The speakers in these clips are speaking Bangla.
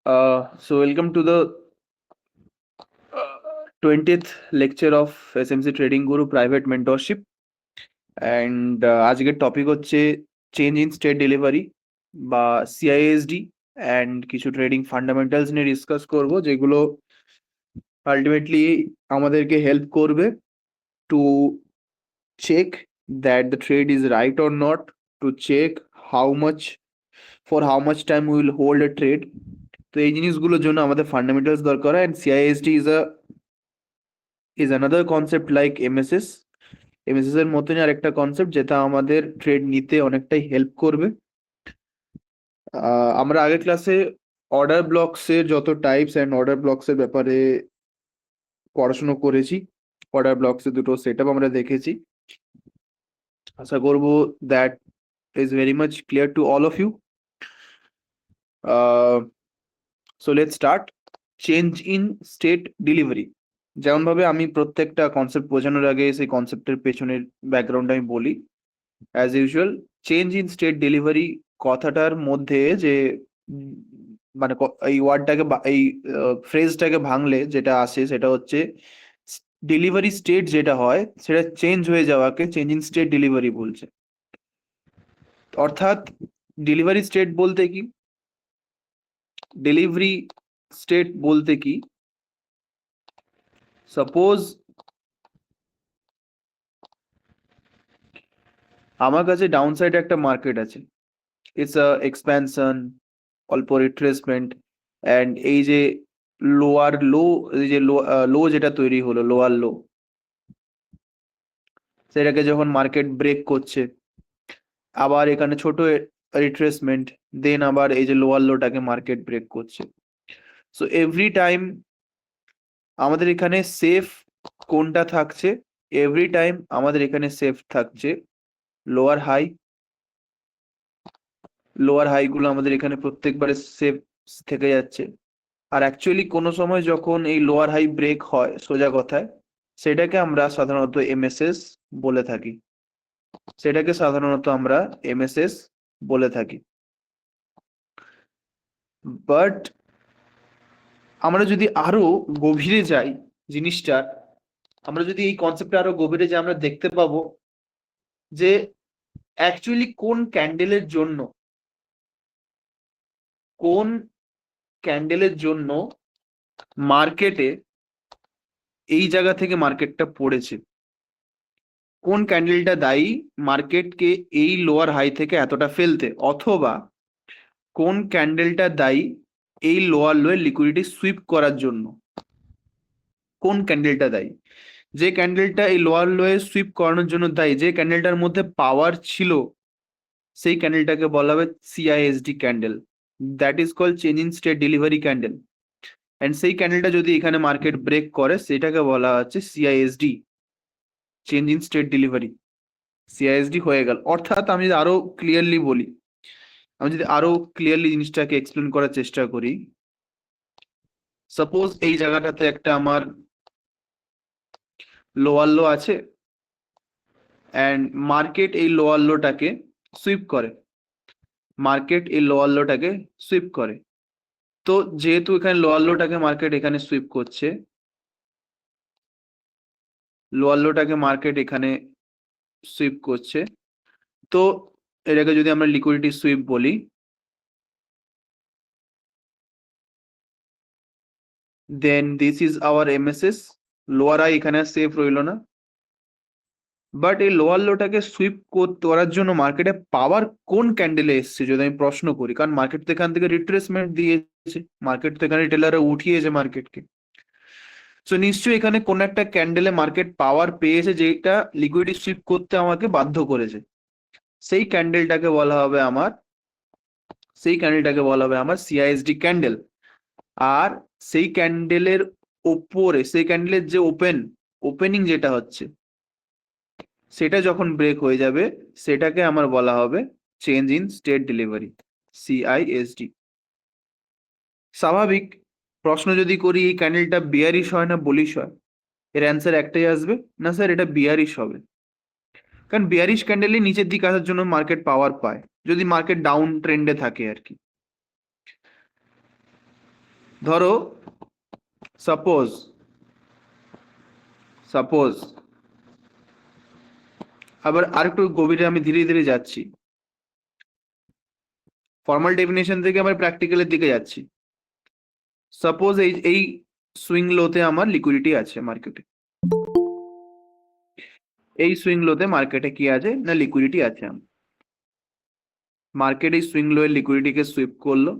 So welcome to the 20th lecture of SMC Trading Guru Private Mentorship. And আজকের টপিক হচ্ছে চেঞ্জ ইন স্টেট ডেলিভারি বা সিআইএসডি অ্যান্ড কিছু ট্রেডিং ফান্ডামেন্টালস নিয়ে ডিসকাস করব, যেগুলো আলটিমেটলি আমাদেরকে হেল্প করবে to check that the trade is right or not, to check how much for how much time will hold a trade. তো এই জিনিসগুলোর জন্য আমাদের ফান্ডামেন্টালস দরকার হয়। And CISD is another concept like MSS. MSS এর মতনই আরেকটা কনসেপ্ট যেটা আমাদের ট্রেড নিতে অনেকটাই হেল্প করবে। আমরা আগের ক্লাসে অর্ডার ব্লকস এর যত টাইপস অ্যান্ড অর্ডার ব্লকস এর ব্যাপারে পড়াশোনা করেছি। অর্ডার ব্লকস এর দুটো সেটআপ আমরা দেখেছি। আশা করব that is very much clear to all of you. So let's start. Change in state delivery. যেমন ভাবে আমি প্রত্যেকটা কনসেপ্ট বোঝানোর আগে সেই কনসেপ্টের পেছনের ব্যাকগ্রাউন্ড আমি বলি। As usual, change in state delivery কথাটার মধ্যে যে মানে এই ওয়ার্ডটাকে এই ফ্রেজটাকে ভাঙলে যেটা আসে সেটা হচ্ছে ডেলিভারি স্টেট যেটা হয় সেটা চেঞ্জ হয়ে যাওয়াকে চেঞ্জ ইন স্টেট ডেলিভারি বলছে। অর্থাৎ ডেলিভারি স্টেট বলতে কি, ডেলিভারি স্টেট বলতে কি, সাপোজ আমার কাছে ডাউন সাইডে একটা মার্কেট আছে, ইটস আ এক্সপ্যানশন, অল্প রিট্রেসমেন্ট, অ্যান্ড এই যে লোয়ার লো, এই যে লো যেটা তৈরি হলো লোয়ার লো, সেটাকে যখন মার্কেট ব্রেক করছে, আবার এখানে ছোট রিট্রেসমেন্ট, দেন আবার এই যে লোয়ার লোটাকে মার্কেট ব্রেক করছে। সো এভরি টাইম আমাদের এখানে সেফ কোনটা থাকছে? এভরি টাইম আমাদের এখানে সেফ থাকছে লোয়ার হাই। লোয়ার হাই গুলো আমাদের এখানে প্রত্যেকবারে সেফ থেকে যাচ্ছে। আর অ্যাকচুয়ালি কোনো সময় যখন এই লোয়ার হাই ব্রেক হয়, সোজা কথায় সেটাকে আমরা সাধারণত এমএসএস বলে থাকি। সেটাকে সাধারণত আমরা এমএসএস বলে থাকি। বাট আমরা যদি আরো গভীরে যাই জিনিসটা, আমরা যদি এই কনসেপ্টে আরো গভীরে যাই, আমরা দেখতে পাবো যে অ্যাকচুয়ালি কোন ক্যান্ডেলের জন্য, কোন ক্যান্ডেলের জন্য মার্কেটে এই জায়গা থেকে মার্কেটটা পড়েছে, কোন ক্যান্ডেলটা দায়ী মার্কেটকে এই লোয়ার হাই থেকে এতটা ফেলতে, অথবা কোন ক্যান্ডেলটা দায়ী এই লোয়ার লোয়ে লিকুইডিটি সুইপ করার জন্য। কোন ক্যান্ডেলটা দায়ী? যে ক্যান্ডেলটা এই লোয়ার লোয়ে সুইপ করানোর জন্য দায়ী, যে ক্যান্ডেলটার মধ্যে পাওয়ার ছিল, সেই ক্যান্ডেলটাকে বলা হবে CISD candle. That is called change in state delivery candle. And সেই ক্যান্ডেলটা যদি এখানে মার্কেট ব্রেক করে, সেটাকে বলা হচ্ছে CISD, change in state delivery. CISD হয়ে গেল। অর্থাৎ আমি যদি আরো ক্লিয়ারলি বলি, আমি যদি আরো ক্লিয়ারলি জিনিসটাকে এক্সপ্লেন করার চেষ্টা করি, সাপোজ এই জায়গাটাতে একটা আমার লোয়ার লো আছে, অ্যান্ড মার্কেট এই লোয়ার লোটাকে সুইপ করে, মার্কেট এই লোয়ার লোটাকে সুইপ করে। তো যেহেতু এখানে লোয়ার লোটাকে মার্কেট এখানে সুইপ করছে, লোয়ার লোটাকে মার্কেট এখানে সুইপ করছে, তো এটাকে যদি আমরা লিকুইডিটি সুইপ বলি, then this is our MSS. Lower high এখানে সেফ রইল না, বাট এই লোয়ার লোটাকে সুইপ করার জন্য মার্কেটে পাওয়ার কোন ক্যান্ডেলে এসছে যদি আমি প্রশ্ন করি, কারণ মার্কেট তো এখান থেকে রিট্রেসমেন্ট দিয়েছে, মার্কেট তো এখানে রিটেলাররা উঠিয়েছে মার্কেটকে। সো নিশ্চয়ই এখানে কোন একটা ক্যান্ডেলে মার্কেট পাওয়ার পেয়েছে যেটা লিকুইডিটি সুইপ করতে আমাকে বাধ্য করেছে। সেই ক্যান্ডেলটাকে বলা হবে আমার, সেই ক্যান্ডেলটাকে বলা হবে আমার সিআইএসডি ক্যান্ডেল। আর সেই ক্যান্ডেলের ওপরে, সেই ক্যান্ডেলের যে ওপেনিং যেটা হচ্ছে, সেটা যখন ব্রেক হয়ে যাবে, সেটাকে আমার বলা হবে change in state delivery, CISD. স্বাভাবিক প্রশ্ন যদি করি, এই ক্যান্ডেলটা বিয়ারিশ হয় না বুলিশ হয়, এর অ্যান্সার একটাই আসবে, না স্যার এটা বিয়ারিশ হবে। কারণ বিয়ারিশ ক্যান্ডেলই নিচের দিকে আসার জন্য মার্কেট পাওয়ার পায়, যদি মার্কেট ডাউন ট্রেন্ডে থাকে আর কি। ধরো সাপোজ সাপোজ আবার আরেকটু গভীরে আমি ধীরে ধীরে যাচ্ছি, ফর্মাল ডেফিনেশন থেকে আবার প্র্যাকটিক্যালের দিকে যাচ্ছি। সাপোজ এই এই সুইং লোতে আমার লিকুইডিটি আছে মার্কেটে, এই সুইং লোতে মার্কেটে কি আছে না লিকুইডিটি আছে। আমার মার্কেট এই সুইং লো এর লিকুইডিটিকে সুইপ করলো,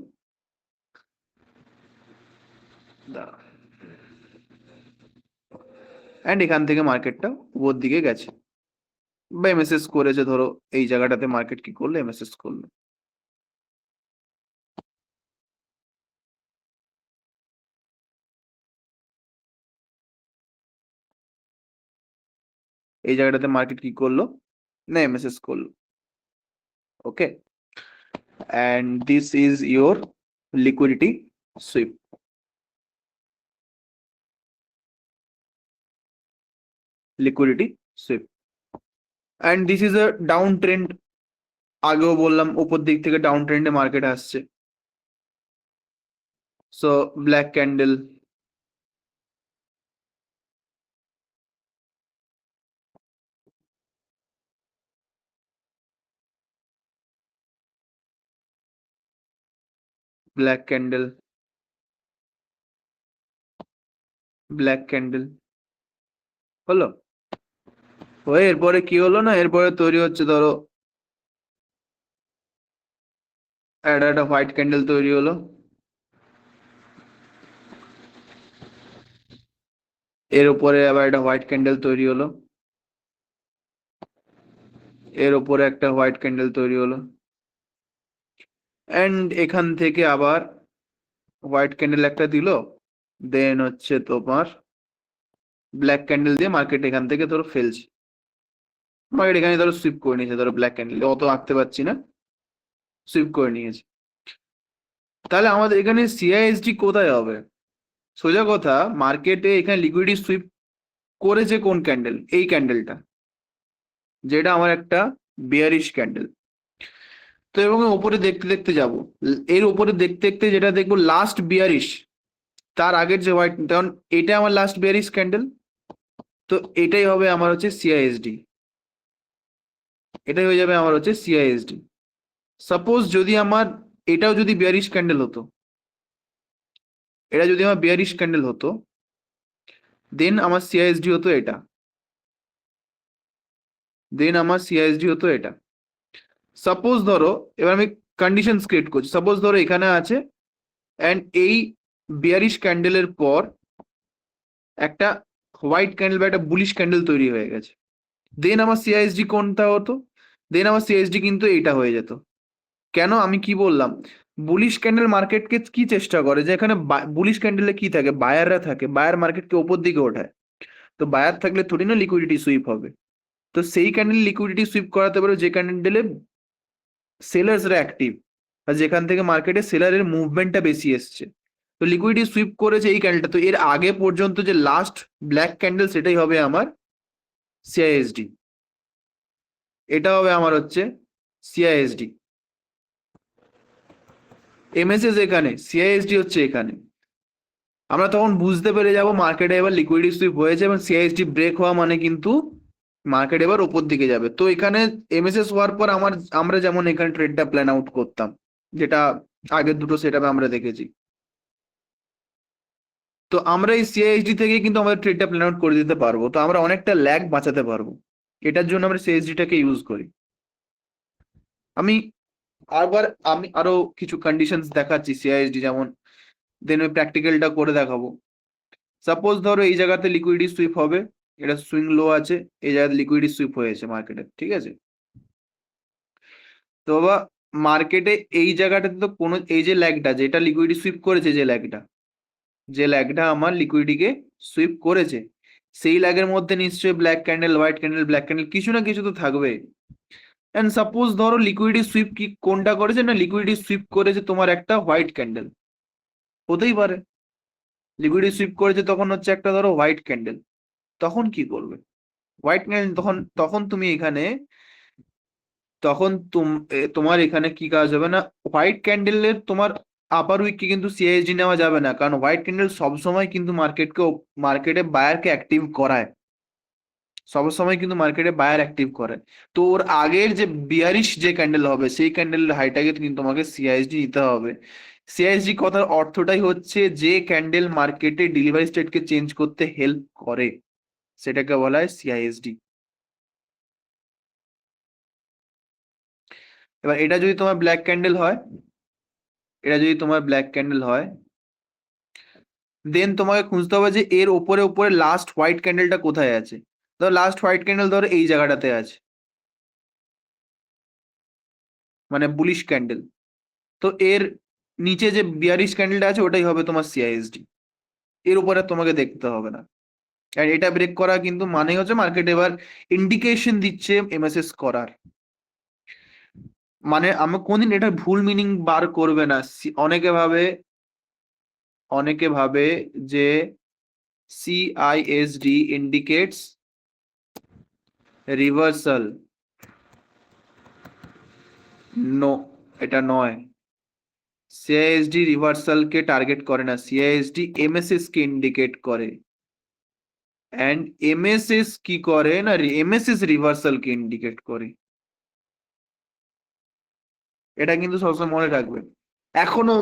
এন্ড এখান থেকে মার্কেটটা উপর দিকে গেছে বা এমএসএস করেছে। ধরো এই জায়গাটাতে মার্কেট কি করলো, এমএসএস করলো। এই জায়গাটাতে মার্কেট কি করলো না এমএসএস করলো। ওকে, and this is your liquidity sweep. Liquidity sweep, and this is a downtrend. আগেও বললাম উপর দিক থেকে ডাউন ট্রেন্ডে মার্কেট আসছে। So black candle, black candle, black candle হলো। হয়ে এরপরে কি হলো না, এরপরে তৈরি হচ্ছে ধরো একটা হোয়াইট ক্যান্ডেল তৈরি হলো, এর উপরে আবার একটা হোয়াইট ক্যান্ডেল তৈরি হলো, এর উপরে একটা হোয়াইট ক্যান্ডেল তৈরি হলো, এন্ড এখান থেকে আবার হোয়াইট ক্যান্ডেল একটা দিল, দেন হচ্ছে তোমার ব্ল্যাক ক্যান্ডেল দিয়ে মার্কেট এখান থেকে ধরো ফেলছে, মার্কেট এখানে ধরো সুইপ করে নিয়েছে, ধরো ব্ল্যাক ক্যান্ডেল অত আঁকতে পারছি না, সুইপ করে নিয়েছে। তাহলে আমাদের এখানে সিআইএসডি কোথায় হবে? সোজা কথা, মার্কেটে এখানে লিকুইডিটি সুইপ করেছে কোন ক্যান্ডেল? এই ক্যান্ডেলটা, যেটা আমার একটা বিয়ারিশ ক্যান্ডেল। তো এবং উপরে দেখতে দেখতে যাব, এর উপরে দেখতে দেখতে যেটা দেখবো লাস্ট বিয়ারিশ, তার আগের যে হোয়াইট, কারণ এটা আমার লাস্ট বিয়ারিশ ক্যান্ডেল, তো এটাই হবে আমার হচ্ছে সিআইএসডি, এটাই হয়ে যাবে আমার হচ্ছে সিআইএসডি। সাপোজ যদি আমার এটাও যদি বিয়ারিশ ক্যান্ডেল হতো, এটা যদি আমার বিয়ারিশ ক্যান্ডেল হতো, দেন আমার সিআইএসডি হতো এটা, দেন আমার সিআইএসডি হতো এটা। সাপোজ ধরো এবার আমি কন্ডিশন ক্রিয়েট করছি, সাপোজ ধরো এখানে আছে এন্ড এই বিয়ারিশ ক্যান্ডেলের পর একটা হোয়াইট ক্যান্ডেল বা একটা বুলিশ ক্যান্ডেল তৈরি হয়ে গেছে, দেন আমার সিআইএসডি কোনটা হতো? দেন আমার সিআইএসডি কিন্তু এইটা হয়ে যেত। কেন? আমি কি বললাম, বুলিশ ক্যান্ডেল মার্কেটকে কি চেষ্টা করে যে এখানে বুলিশ ক্যান্ডেলে কি থাকে, বায়াররা থাকে, বায়ার মার্কেটকে ওপর দিকে ওঠায়। তো বায়ার থাকলে থোড়ি না লিকুইডিটি সুইপ হবে। তো সেই ক্যান্ডেল লিকুইডিটি সুইপ করাতে পারো যে ক্যান্ডেলে সেলার্সরা অ্যাক্টিভ, আর যেখান থেকে মার্কেটে সেলারের মুভমেন্টটা বেশি এসছে। তো লিকুইডিটি সুইপ করেছে এই ক্যান্ডেলটা, তো এর আগে পর্যন্ত যে লাস্ট ব্ল্যাক ক্যান্ডেল সেটাই হবে আমার সিআইএসডি, এটা হবে আমার হচ্ছে সিআইএসডি। এমএসএস এখানে, সিআইএসডি হচ্ছে এখানে। আমরা তখন বুঝতে পেরে যাব মার্কেটে এবার লিকুইডিটি সুইপ হয়েছে এবং সিআইএসডি ব্রেক হওয়া মানে কিন্তু মার্কেট এবার উপর দিকে যাবে। তো এখানে এমএসএস হওয়ার পর আমরা যেমন এখানে ট্রেডটা প্ল্যান আউট করতাম, যেটা আগের দুটো সেটআপে আমরা দেখেছি। তো আমরা এই সিআইএসডি থেকে কিন্তু আমাদের ট্রেডটা প্ল্যান আউট করে দিতে পারবো, তো আমরা অনেকটা ল্যাগ বাঁচাতে পারবো। এটার জন্য আমরা সিআইএসডিটাকে ইউজ করি। আমি আমি আরো কিছু কন্ডিশনস দেখাচ্ছি সিআইএসডি, যেমন দেন ওই প্র্যাকটিক্যালটা করে দেখাবো। সাপোজ ধরো এই জায়গাতে লিকুইডিটি সুইপ হবে, এটা সুইং লো আছে, এই জায়গাতে লিকুইডিটি সুইপ হয়েছে মার্কেটে, ঠিক আছে? তো বাবা মার্কেটে এই জায়গাটাতে তো কোনো, এই যে ল্যাগটা যেটা লিকুইডিটি সুইপ করেছে, যে ল্যাগটা আমার লিকুইডিটিকে সুইপ করেছে, সেই ল্যাগের মধ্যে নিশ্চয়ই black candle, white candle, black candle কিছু না কিছু তো থাকবে। এন্ড সাপোজ ধরো লিকুইডিটি সুইপ কি কোনটা করেছে না, লিকুইডিটি সুইপ করেছে তোমার একটা হোয়াইট ক্যান্ডেল, হতেই পারে লিকুইডিটি সুইপ করেছে তখন হচ্ছে একটা ধরো হোয়াইট ক্যান্ডেল, তখন কি করবে? হোয়াইট ক্যান্ডেল, তখন তখন তুমি এখানে, তখন তোমার এখানে কি কাজ হবে না, হোয়াইট ক্যান্ডেলের তোমার আপার উইককে কিন্তু সিআইএসডি নেওয়া যাবে না, কারণ হোয়াইট ক্যান্ডেল সবসময় কিন্তু মার্কেটে বায়ারকে অ্যাক্টিভ করায়, সবসময় কিন্তু মার্কেটে বায়ার অ্যাক্টিভ করে। তো ওর আগের যে বিয়ারিশ যে ক্যান্ডেল হবে সেই ক্যান্ডেলের হাইটাকে কিন্তু তোমাকে সিআইএসডি নিতে হবে। সিআইএসডি কথার অর্থটাই হচ্ছে যে ক্যান্ডেল মার্কেটে ডেলিভারি স্টেটকে চেঞ্জ করতে হেল্প করে, সেটাকে বলা হয় সিআইএসডি। এবার এটা যদি তোমার ব্ল্যাক ক্যান্ডেল হয়, এটা যদি তোমার ব্ল্যাক ক্যান্ডেল হয়, দেন তোমাকে খুঁজতে হবে যে এর ওপরে ওপরে লাস্ট হোয়াইট ক্যান্ডেলটা কোথায় আছে। ধরো লাস্ট হোয়াইট ক্যান্ডেল ধরো এই জায়গাটাতে আছে, মানে বুলিশ ক্যান্ডেল। তো এর নিচে যে বিয়ারিশ ক্যান্ডেলটা আছে ওটাই হবে তোমার সিআইএসডি, এর উপরে তোমাকে দেখতে হবে না। আর এটা ব্রেক করা কিন্তু মানে হচ্ছে মার্কেট এবার ইন্ডিকেশন দিচ্ছে এমএসএস করার। মানে আমি কোনদিন এটা ভুল মিনিং বার করবে না। অনেকে ভাবে যে সিআইএসডি ইন্ডিকেটস রিভার্সাল। নো, এটা নয়। সিআইএসডি রিভার্সাল কে টার্গেট করে না, সিআইএসডি এমএসএস কে ইন্ডিকেট করে। অ্যান্ড এমএসএস কি করে না, এমএসএস রিভার্সাল কে ইন্ডিকেট করে। এটা কিন্তু সবসময় মনে রাখবে। এখনো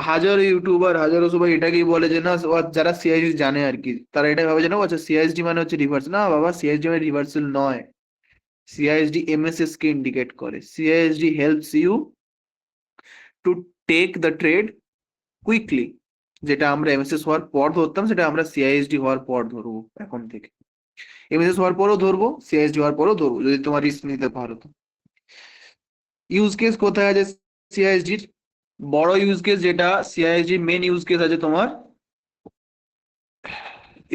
হাজারো ইউটিউবার হাজারো সবাই এটাকেই বলে যে না, যারা সিআইএসডি জানে আর কি, তারা এটা ভাবে যে না আচ্ছা সিআইএসডি মানে হচ্ছে রিভার্স। না বাবা, সিআইএসডি মানে রিভার্সাল নয়। সিআইএসডি এমএসএস কে ইন্ডিকেট করে। CISD helps you to take the trade quickly. যেটা আমরা এমএসএস হওয়ার পর ধরতাম, সেটা আমরা সিআইএসডি হওয়ার পর ধরবো এখন থেকে। এমএসএস হওয়ার পরও ধরবো, সিআইএসডি হওয়ার পরও ধরবো, যদি তোমার রিস্ক নিতে পারো তো। ইউজ কেস কোথায় আছে সিআইএসডির? বড় ইউজ কেস যেটা সিআইএসডি মেন ইউজ কেস আছে তোমার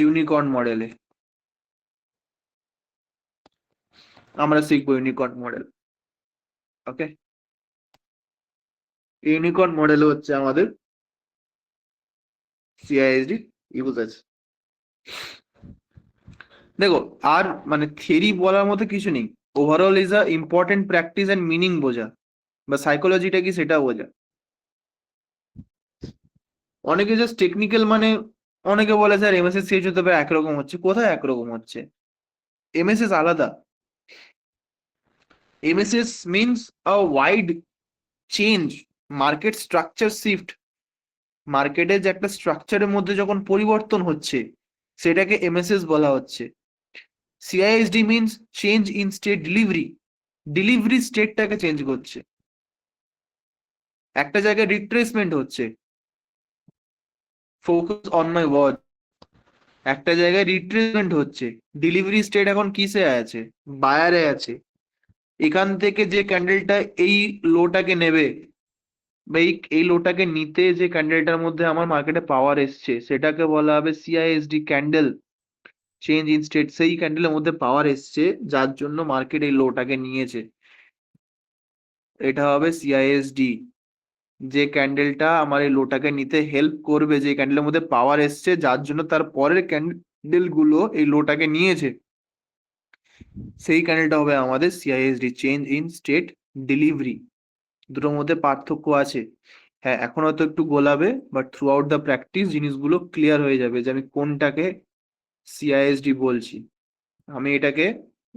ইউনিকর্ন মডেলে। আমরা শিখবো ইউনিকর্ন মডেল। ওকে, ইউনিকর্ন মডেল হচ্ছে আমাদের সিআইএসডি ইউজ আছে। দেখো, আর মানে থিওরি বলার মতো কিছু নেই। Overall is a important practice and meaning বোঝা, বা সাইকোলজিটা কি সেটা বোঝা। অনেকে জাস্ট টেকনিক্যাল মানে, অনেকে বলে স্যার এমএসএস সিএচ হতে পারে একরকম হচ্ছে, কোথায় একরকম হচ্ছে? এমএসএস আলাদা। MSS means a wide change, market structure shift. মার্কেটের যে একটা স্ট্রাকচারের মধ্যে যখন পরিবর্তন হচ্ছে, সেটাকে এমএসএস বলা হচ্ছে। CISD means change in state delivery, delivery স্টেটটাকে চেঞ্জ করছে। একটা জায়গায় রিট্রেসমেন্ট হচ্ছে, ফোকাস অন মাই ওয়ার্ড। একটা জায়গায় রিট্রেসমেন্ট হচ্ছে, ডেলিভারি স্টেট এখন কিসে আছে? বায়ারে আছে। এখান থেকে যে ক্যান্ডেলটা এই লোটাকে নেবে, বা এই লোটাকে নিতে যে ক্যান্ডেলটার মধ্যে আমার মার্কেটে পাওয়ার এসছে, সেটাকে বলা হবে CISD candle change in state. সেই ক্যান্ডেলের মধ্যে পাওয়ার এসছে যার জন্য মার্কেট এই লোটাকে নিয়েছে, এটা হবে সিআইএসডি। যে ক্যান্ডেলটা আমার এই লোটাকে নিতে হেল্প করবে, যে ক্যান্ডেলের মধ্যে পাওয়ার এসছে যার জন্য তার পরের ক্যান্ডেল গুলো এই লোটাকে নিয়েছে, সেই ক্যান্ডেলটা হবে আমাদের CISD change in state delivery. দুটোর মধ্যে পার্থক্য আছে। হ্যাঁ, এখন হয়তো একটু গোলাবে, but throughout the practice জিনিসগুলো ক্লিয়ার হয়ে যাবে যে আমি কোনটাকে সিআইএসডি বলছি। আমি এটাকে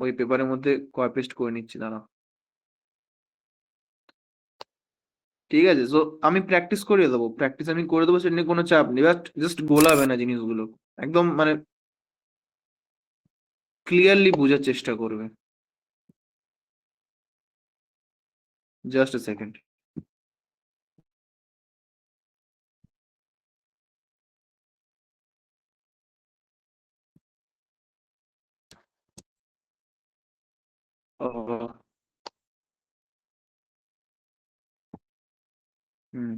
ওই পেপারের মধ্যে কপি পেস্ট করে নিচ্ছি, দাঁড়া। ঠিক আছে, সো আমি প্র্যাকটিস করিয়ে দেবো, প্র্যাকটিস আমি করে দেবো, সেটা নিয়ে কোনো চাপ নেই। বাট জাস্ট গোলাবে না জিনিসগুলো, একদম মানে ক্লিয়ারলি বোঝার চেষ্টা করবে। Just a second. Hmm.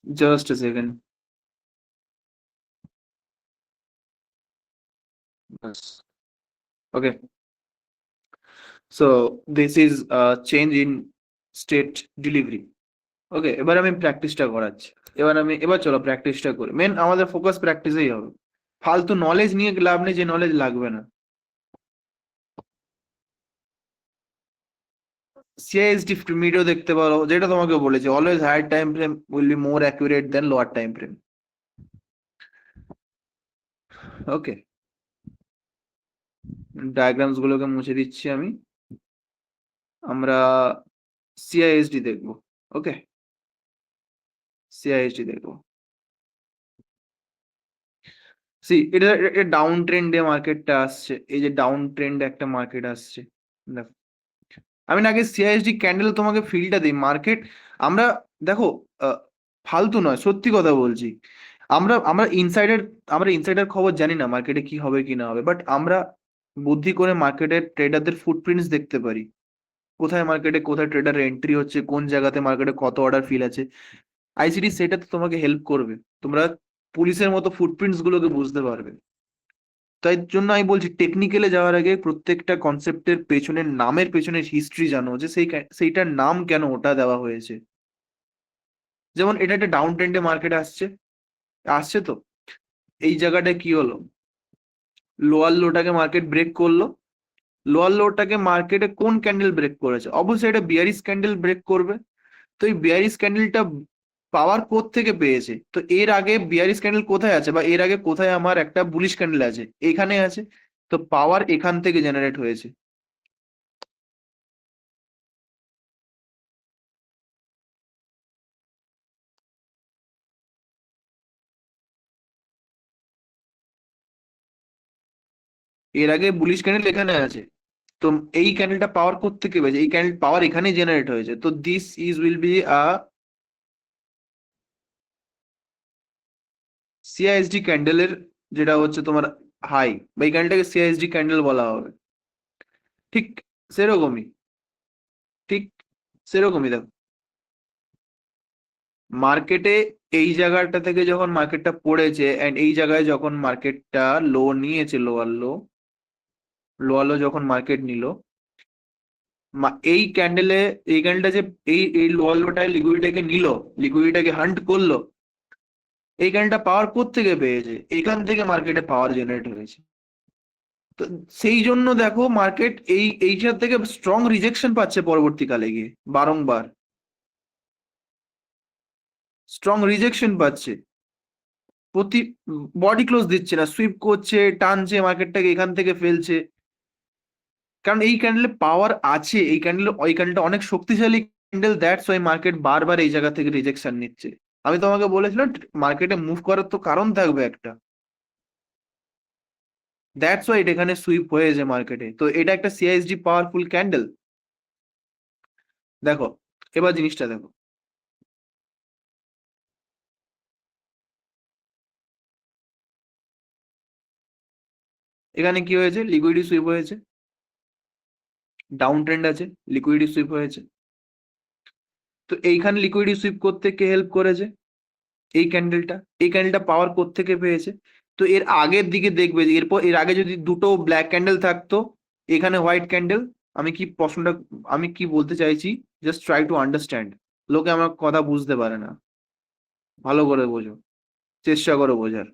Just a second. Yes. Okay. So this is a change in state delivery. ওকে, এবার আমি প্র্যাকটিসটা করাচ্ছি। এবার চলো প্র্যাকটিসটা করি। মেন আমাদের ফোকাস প্র্যাকটিসেই হবে। ফালতু নলেজ নিয়ে লাভ নেই, যে নলেজ লাগবে না। সিআইএসডি মিডিও দেখতে পারো, যেটা তোমাকে বলেছি, always higher time frame will be more accurate then lower time frame. Okay, diagrams গুলোকে মুছে দিচ্ছি আমি। আমরা সিআইএসডি দেখবো। ওকে, সিআইএসডি দেখবো। সি, এটা ডাউন ট্রেন্ডে মার্কেটটা আসছে। এই যে ডাউন ট্রেন্ডে একটা মার্কেট আসছে, দেখো। আমি না আগে সিআইএসডি ক্যান্ডেল তোমাকে ফিলটা দিই। মার্কেট, আমরা দেখো, আহ, ফালতু নয়, সত্যি কথা বলছি। আমরা আমরা ইনসাইডার আমরা ইনসাইডার খবর জানি না মার্কেটে কি হবে কি না হবে, বাট আমরা বুদ্ধি করে মার্কেটের ট্রেডারদের ফুটপ্রিন্টস দেখতে পারি। কোথায় মার্কেটে কোথায় ট্রেডার এন্ট্রি হচ্ছে, কোন জায়গাতে মার্কেটে কত অর্ডার ফিল আছে। আইসিডি সেটা তো তোমাকে হেল্প করবে। তোমরা পুলিশের মতো ফুটপ্রিন্টস গুলোকে বুঝতে পারবে। তাই জন্য আমি বলছি, টেকনিক্যালে যাওয়ার আগে প্রত্যেকটা কনসেপ্টের পেছনের নামের পেছনের হিস্ট্রি জানো, যে সেইটার নাম কেন ওটা দেওয়া হয়েছে। যেমন এটা একটা ডাউন ট্রেন্ডে মার্কেট আসছে, আসছে তো। এই জায়গাটায় কি হলো, লোয়ার লোটাকে মার্কেট ব্রেক করলো। লোয়ার লোটাকে মার্কেটে কোন ক্যান্ডেল ব্রেক করেছে? অবশ্যই এটা বিয়ারিশ ক্যান্ডেল ব্রেক করবে। তো এই বিয়ারিশ ক্যান্ডেলটা পাওয়ার কোথ থেকে পেয়েছে? তো এর আগে বিয়ারিশ ক্যান্ডেল কোথায় আছে, বা এর আগে কোথায় আমার একটা বুলিশ ক্যান্ডেল আছে? এখানে আছে। তো পাওয়ার এখান থেকে জেনারেট হয়েছে। এর আগে বুলিশ ক্যান্ডেল এখানে আছে। তো এই ক্যান্ডেলটা পাওয়ার কোথা থেকে পেয়েছে? এই ক্যান্ডেল পাওয়ার এখানেই জেনারেট হয়েছে। তো this is will be a CISD ক্যান্ডেলের, যেটা হচ্ছে তোমার হাই, বা এই ক্যান্ডেলটাকে সিআইএসডি ক্যান্ডেল বলা হবে। ঠিক সেরকমই, ঠিক সেরকমই। দেখো, মার্কেটে এই জায়গাটা থেকে যখন মার্কেটটা পড়েছে, এন্ড এই জায়গায় যখন মার্কেটটা লো নিয়েছে, লোয়ার লো যখন মার্কেট নিল, এই ক্যান্ডেলটা যে এই লোয়ার লোটায় লিকুইডিটাকে নিল, লিকুইডিটাকে হান্ট করলো, এই ক্যান্ডেলটা পাওয়ার থেকে পেয়েছে? এখান থেকে মার্কেটে পাওয়ার জেনারেট হয়েছে। তো সেই জন্য দেখো মার্কেট এইটার থেকে স্ট্রং রিজেকশন পাচ্ছে পরবর্তীকালে গিয়ে, বারংবার স্ট্রং রিজেকশন পাচ্ছে। প্রতি বডি ক্লোজ দিচ্ছে না, সুইপ করছে, টানছে মার্কেটটাকে এখান থেকে ফেলছে। কারণ এই ক্যান্ডেলে পাওয়ার আছে, ওই ক্যান্ডেলটা অনেক শক্তিশালী ক্যান্ডেল, দ্যাটস ওয়াই মার্কেট বারবার এই জায়গা থেকে রিজেকশন নিচ্ছে। আমি তোমাকে বলেছিলাম মার্কেটে মুভ করার তো কারণ থাকবে একটা, দ্যাটস ওয়াই এটা এখানে সুইপ হয়েছে মার্কেটে। তো এটা একটা সিআইএসডি পাওয়ারফুল ক্যান্ডেল। দেখো, এবার জিনিসটা দেখো। এখানে কি হয়েছে? লিকুইডিটি সুইপ হয়েছে, ডাউন ট্রেন্ড আছে, লিকুইডিটি সুইপ হয়েছে। তো এইখানে লিকুইডিটি সুইপ করতে কে হেল্প করেছে? এই ক্যান্ডেলটা। এই ক্যান্ডেলটা পাওয়ার থেকে পেয়েছে? তো এর আগের দিকে দেখবে যে এর আগে যদি দুটো ব্ল্যাক ক্যান্ডেল থাকতো, এখানে হোয়াইট ক্যান্ডেল। আমি কি প্রশ্নটা, আমি কি বলতে চাইছি, জাস্ট ট্রাই টু আন্ডারস্ট্যান্ড। লোকে আমার কথা বুঝতে পারে না, ভালো করে বোঝো, চেষ্টা করো বোঝার।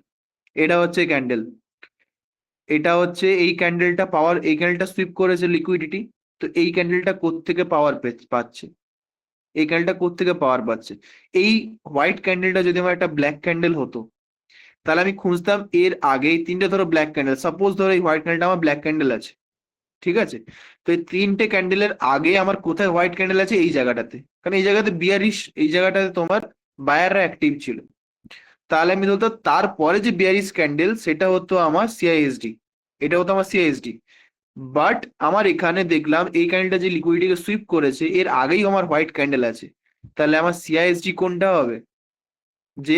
এটা হচ্ছে ক্যান্ডেল, এটা হচ্ছে এই ক্যান্ডেলটা পাওয়ার, এই ক্যান্ডেলটা সুইপ করেছে লিকুইডিটি। তো এই ক্যান্ডেলটা কোত্থেকে পাওয়ার পাচ্ছে? এই ক্যান্ডেলটা কোত্থেকে পাওয়ার পাচ্ছে? এই হোয়াইট ক্যান্ডেলটা যদি আমার একটা ব্ল্যাক ক্যান্ডেল হতো, তাহলে আমি খুঁজতাম এর আগে এই তিনটে, ধরো ব্ল্যাক ক্যান্ডেল, সাপোজ ধরো এই হোয়াইট ক্যান্ডেলটা আমার ব্ল্যাক ক্যান্ডেল আছে, ঠিক আছে। তো এই তিনটে ক্যান্ডেলের আগে আমার কোথায় হোয়াইট ক্যান্ডেল আছে? এই জায়গাটাতে। কারণ এই জায়গাতে বিয়ারিশ, এই জায়গাটাতে তোমার বায়াররা অ্যাক্টিভ ছিল। তাহলে আমি ধরতো তারপরে যে বিয়ারিশ ক্যান্ডেল, সেটা হতো আমার সিআইএসডি, এটা হতো আমার সিআইএসডি। বাট আমার এখানে দেখলাম এই ক্যান্ডেলটা যে লিকুইডিটিকে সুইপ করেছে, এর আগেই আমার হোয়াইট ক্যান্ডেল আছে। তাহলে আমার সিআইএসডি কোনটা হবে? যে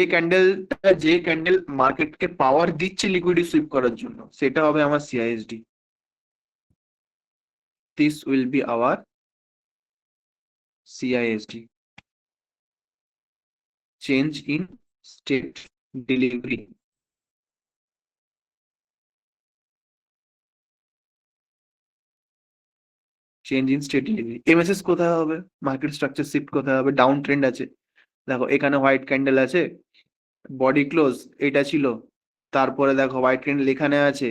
ক্যান্ডেল মার্কেটকে পাওয়ার দিচ্ছে লিকুইডিটি সুইপ করার জন্য, সেটা হবে আমার CISD. This will be hour CISD. Change in state delivery. Change in state delivery, MSS কোথায় হবে? মার্কেট স্ট্রাকচার শিফট কোথায় হবে? ডাউন ট্রেন্ড আছে, দেখো এখানে হোয়াইট ক্যান্ডেল আছে, বডি ক্লোজ এটা ছিল, তারপরে দেখো হোয়াইট ক্যান্ডেল এখানে আছে,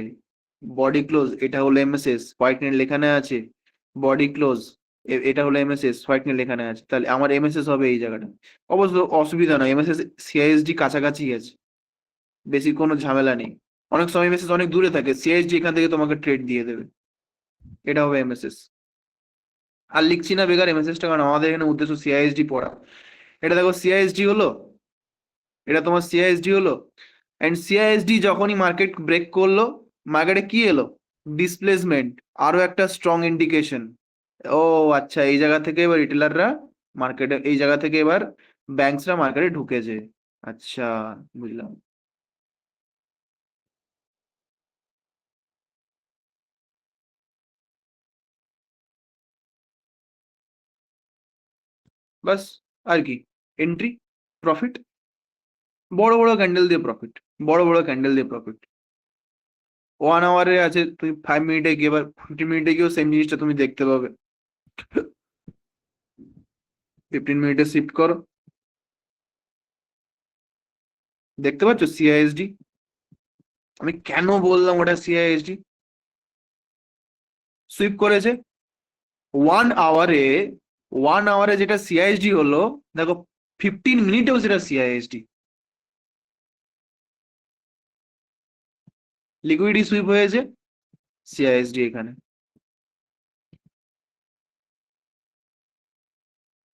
বডি ক্লোজ, এটা হলো এমএসএস, হোয়াইট ক্যান্ডেল এখানে আছে, বডি ক্লোজ, এটা হলো এমএসএস, হোয়াইট ক্যান্ডেল এখানে আছে, তাহলে আমার এমএসএস হবে এই জায়গাটা। অবশ্য অসুবিধা নয়, এমএসএস সিআইএসডি কাছাকাছি আছে, বেশি কোনো ঝামেলা নেই। অনেক সময় এমএসএস অনেক দূরে থাকে, সিআইএসডি এখান থেকে তোমাকে ট্রেড দিয়ে দেবে। এটা হবে এমএসএস। আর লিখছি না বেকার এমএসএস টা, কারণ আমাদের এখানে উদ্দেশ্য সিআইএসডি পড়া। এটা দেখো সিআইএসডি হলো, এটা তোমার সিআইএসডি হলো, এন্ড সিআইএসডি যখনই মার্কেট ব্রেক করলো, মার্কেটে কি এলো? ডিসপ্লেসমেন্ট, আরো একটা স্ট্রং ইন্ডিকেশন। ও আচ্ছা, এই জায়গা থেকে এবার রিটেলাররা মার্কেটে, এই জায়গা থেকে এবার ব্যাংকসরা মার্কেটে ঢুকেছে। আচ্ছা, বুঝলাম। বাস, আর কি? এন্ট্রি, প্রফিট, বড় বড় ক্যান্ডেল দিয়ে প্রফিট, বড় বড় ক্যান্ডেল দিয়ে প্রফিট। 1 আওয়ারে আছে, তুমি 5 মিনিটে গিয়ে এবার 15 মিনিটে গিয়েও সেম জিনিসটা তুমি দেখতে পাবে। 15 মিনিটে শিফট করো, দেখতে পাচ্ছ সিআইএসডি। আমি কেন বললাম ওটা সিআইএসডি? সুইপ করেছে 1 আওয়ারে, 1 আওয়ারে যেটা সিআইএসডি হলো, দেখো 15 মিনিটেও সেটা সিআইএসডি। লিকুইডিটি সুইপ হয়েছে, সিআইএসডি এখানে।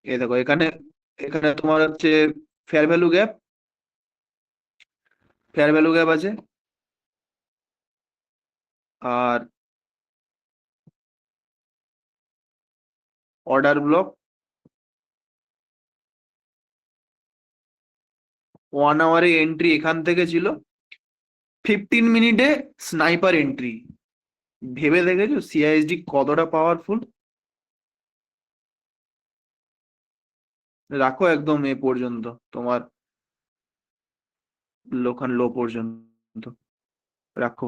এই দেখো এখানে, এখানে তোমার হচ্ছে fair value gap, fair value gap আছে, আর অর্ডার ব্লক। 1 আওয়ারে এন্ট্রি এখান থেকে ছিল, 15 মিনিটে স্নাইপার এন্ট্রি। ভেবে দেখেছো সিআইএসডি কতটা পাওয়ারফুল? রাখো একদম এ পর্যন্ত, তোমার লোখান লো পর্যন্ত রাখো,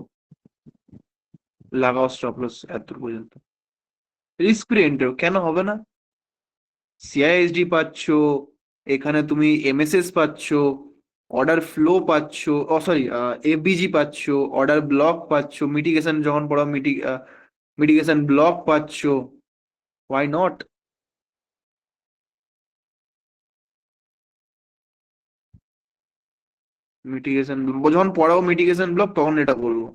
লাগাও স্টপ লস এত পর্যন্ত। রিস্ক ফ্রি এন্ট্রি কেন হবে না? সিআইএসডি পাচ্ছো, এখানে তুমি এমএসএস পাচ্ছো, অর্ডার ফ্লো পাচ্ছো, ও সরি, এফবিজি পাচ্ছো, অর্ডার ব্লক পাচ্ছো, মিটিগেশন যখন পড়ো মিটিগেশন ব্লক পাচ্ছো। Why not? মিটিগেশন যখন পড়াবো মিটিগেশন ব্লক তখন এটা বলবো।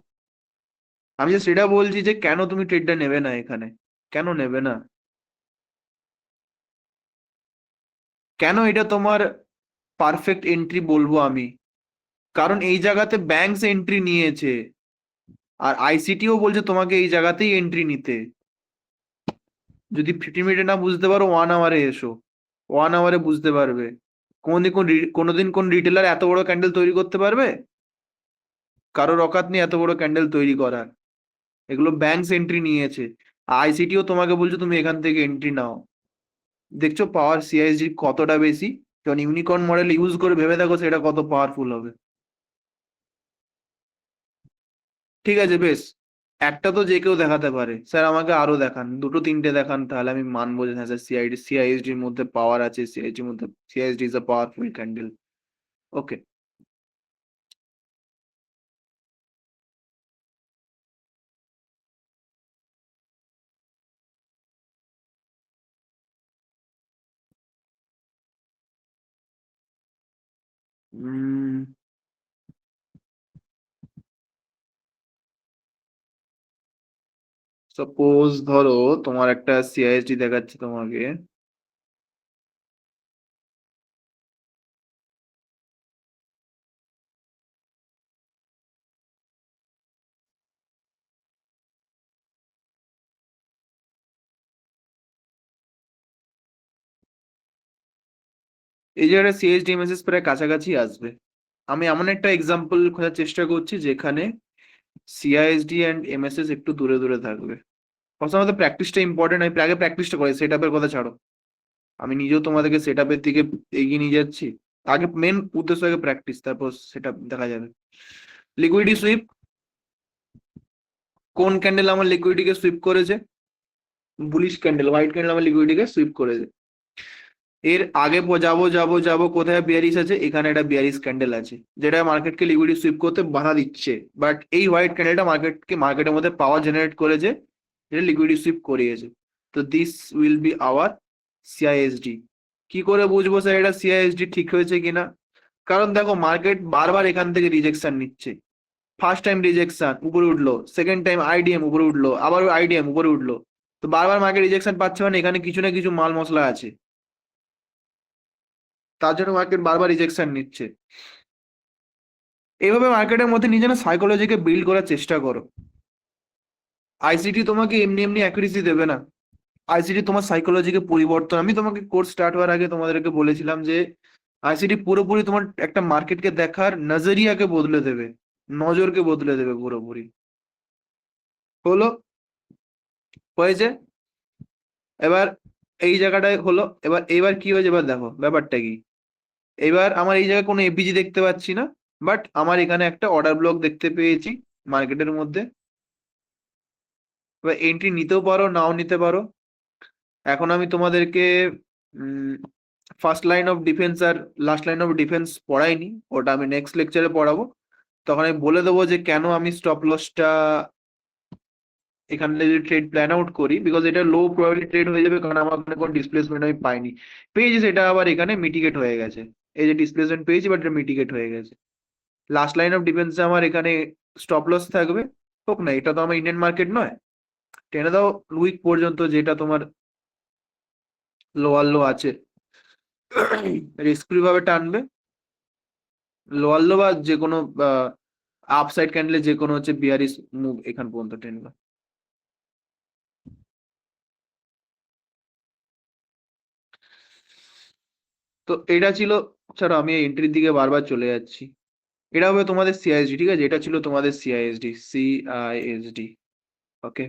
আমি যে সেটা বলছি যে কেন তুমি ট্রেডটা নেবে না এখানে, কেন নেবে না? কেন এটা তোমার পারফেক্ট এন্ট্রি বলবো আমি? কারণ এই জায়গাতে ব্যাংকস এন্ট্রি নিয়েছে, আর আইসিটিও বলছে তোমাকে এই জায়গাতেই এন্ট্রি নিতে। যদি 15 মিনিটে না বুঝতে পারো, 1 আওয়ারে এসো, 1 আওয়ারে বুঝতে পারবে। কোনোদিন কোন রিটেলার এত বড় ক্যান্ডেল তৈরি করতে পারবে? কারোর অকাত নেই এত বড় ক্যান্ডেল তৈরি করার। এগুলো ব্যাংকস এন্ট্রি নিয়েছে, আইসিটিও তোমাকে বলছে তুমি এখান থেকে এন্ট্রি নাও। দেখছো পাওয়ার সিআইএসডি কতটা বেশি? যখন ইউনিকর্ন মডেল ইউজ করে ভেবে দেখো সেটা কত পাওয়ারফুল হবে। ঠিক আছে, বেশ, একটা তো যে কেউ দেখাতে পারে, স্যার আমাকে আরো দেখান, দুটো তিনটে দেখান, তাহলে আমি মানবো যে হ্যাঁ স্যার সিআইএসডি এর মধ্যে পাওয়ার আছে, সিআইএসডি এর মধ্যে, CISD is a powerful candle. Okay. Suppose ধরো তোমার একটা সিআইএসডি দেখাচ্ছে তোমাকে, এই যে একটা সিএসডি মেসেজ প্রায় কাছাকাছি আসবে। আমি এমন একটা এক্সাম্পল খোঁজার চেষ্টা করছি যেখানে সিআইএসডি অ্যান্ড এমএসএস একটু দূরে দূরে থাকবে। প্রথমত প্র্যাকটিসটা ইম্পর্টেন্ট, আমি আগে প্র্যাকটিসটা করি, সেট আপের কথা ছাড়ো। আমি নিজেও তোমাদেরকে সেট আপের দিকে এগিয়ে নিয়ে যাচ্ছি, আগে মেন উদ্দেশ্য আগে প্র্যাকটিস, তারপর সেটা দেখা যাবে। লিকুইডিটি সুইপ, কোন ক্যান্ডেল আমার লিকুইডিটিকে সুইপ করেছে? বুলিশ ক্যান্ডেল, হোয়াইট ক্যান্ডেল আমার লিকুইডিটিকে সুইপ করেছে। এর আগে যাবো যাবো যাবো, কোথায় বিয়ারিশ আছে? এখানে একটা বিয়ারিশ ক্যান্ডেল আছে, যেটা মার্কেটকে লিকুইডিটি সুইপ করতে বাধা দিচ্ছে। বাট এই হোয়াইট ক্যান্ডেলটা মার্কেটের মধ্যে পাওয়ার জেনারেট করেছে, যেটা লিকুইডিটি সুইপ করিয়েছে। তো this will be hour CISD. কি করে বুঝবো স্যার এটা সিআইএসডি ঠিক হয়েছে কিনা? কারণ দেখো মার্কেট বারবার এখান থেকে রিজেকশন নিচ্ছে। ফার্স্ট টাইম রিজেকশন, উপরে উঠলো, সেকেন্ড টাইম আইডিএম উপরে উঠলো, আবার আইডিএম উপরে উঠলো। তো বারবার মার্কেট রিজেকশন পাচ্ছে, মানে এখানে কিছু না কিছু মাল মশলা আছে, তার জন্য মার্কেট বারবার রিজেকশন নিচ্ছে। এইভাবে মার্কেটের মধ্যে নিজের সাইকোলজিকে বিল্ড করার চেষ্টা করো। আইসিটি তোমাকে এমনি এমনি অ্যাকুরেসি দেবে না। আইসিটি তোমার সাইকোলজিকে পরিবর্তন, আমি তোমাকে কোর্স স্টার্ট হওয়ার আগে তোমাদেরকে বলেছিলাম যে আইসিটি পুরোপুরি তোমার একটা মার্কেটকে দেখার নজরিয়াকে বদলে দেবে, নজরকে বদলে দেবে পুরোপুরি। হলো, হয়েছে। এবার এই জায়গাটায় হলো, এবার এবার কি হয়েছে এবার দেখো ব্যাপারটা কি। এবার আমার এই জায়গায় কোনো এপিজি দেখতে পাচ্ছি না, বাট আমার এখানে একটা অর্ডার ব্লক দেখতে পেয়েছি মার্কেটের মধ্যে। এবার এন্ট্রি নিতেও পারো, নাও নিতে পারো। এখন আমি তোমাদেরকে ফার্স্ট লাইন অফ ডিফেন্স আর লাস্ট লাইন অফ ডিফেন্স পড়াইনি, ওটা আমি নেক্সট লেকচারে পড়াবো। তখন আমি বলে দেবো যে কেন আমি স্টপ লসটা এখানে যদি ট্রেড প্ল্যান আউট করি, বিকজ এটা লো প্রবাবিলিটি ট্রেড হয়ে যাবে, কারণ আমার ওখানে কোনো ডিসপ্লেসমেন্ট আমি পাইনি। পেয়েছি, সেটা আবার এখানে মিটিগেট হয়ে গেছে। এই যে ডিসপ্লেসমেন্ট পেয়েছি, বাট এটা মিটিগেট হয়ে গেছে। লাস্ট লাইন অফ ডিফেন্সে আমার এখানে স্টপ লস থাকবে। হোক না, এটা তো আমার ইন্ডিয়ান মার্কেট নয়, টেনে দাও উইক পর্যন্ত, যেটা তোমার লোয়ার লো আছে, রিস্ক ফ্রি ভাবে টানবে। লোয়ার লো বা যে কোনো আপসাইড ক্যান্ডেলে যে কোনো হচ্ছে বিয়ারিশ মুভ এখান পর্যন্ত টেনবে। তো এটা ছিল, ছাড়ো আমি এন্ট্রির দিকে বারবার চলে যাচ্ছি। এটা হবে তোমাদের সিআইএসডি, ঠিক আছে? এটা ছিল তোমাদের সিআইএসডি, সিআইএসডি। ওকে,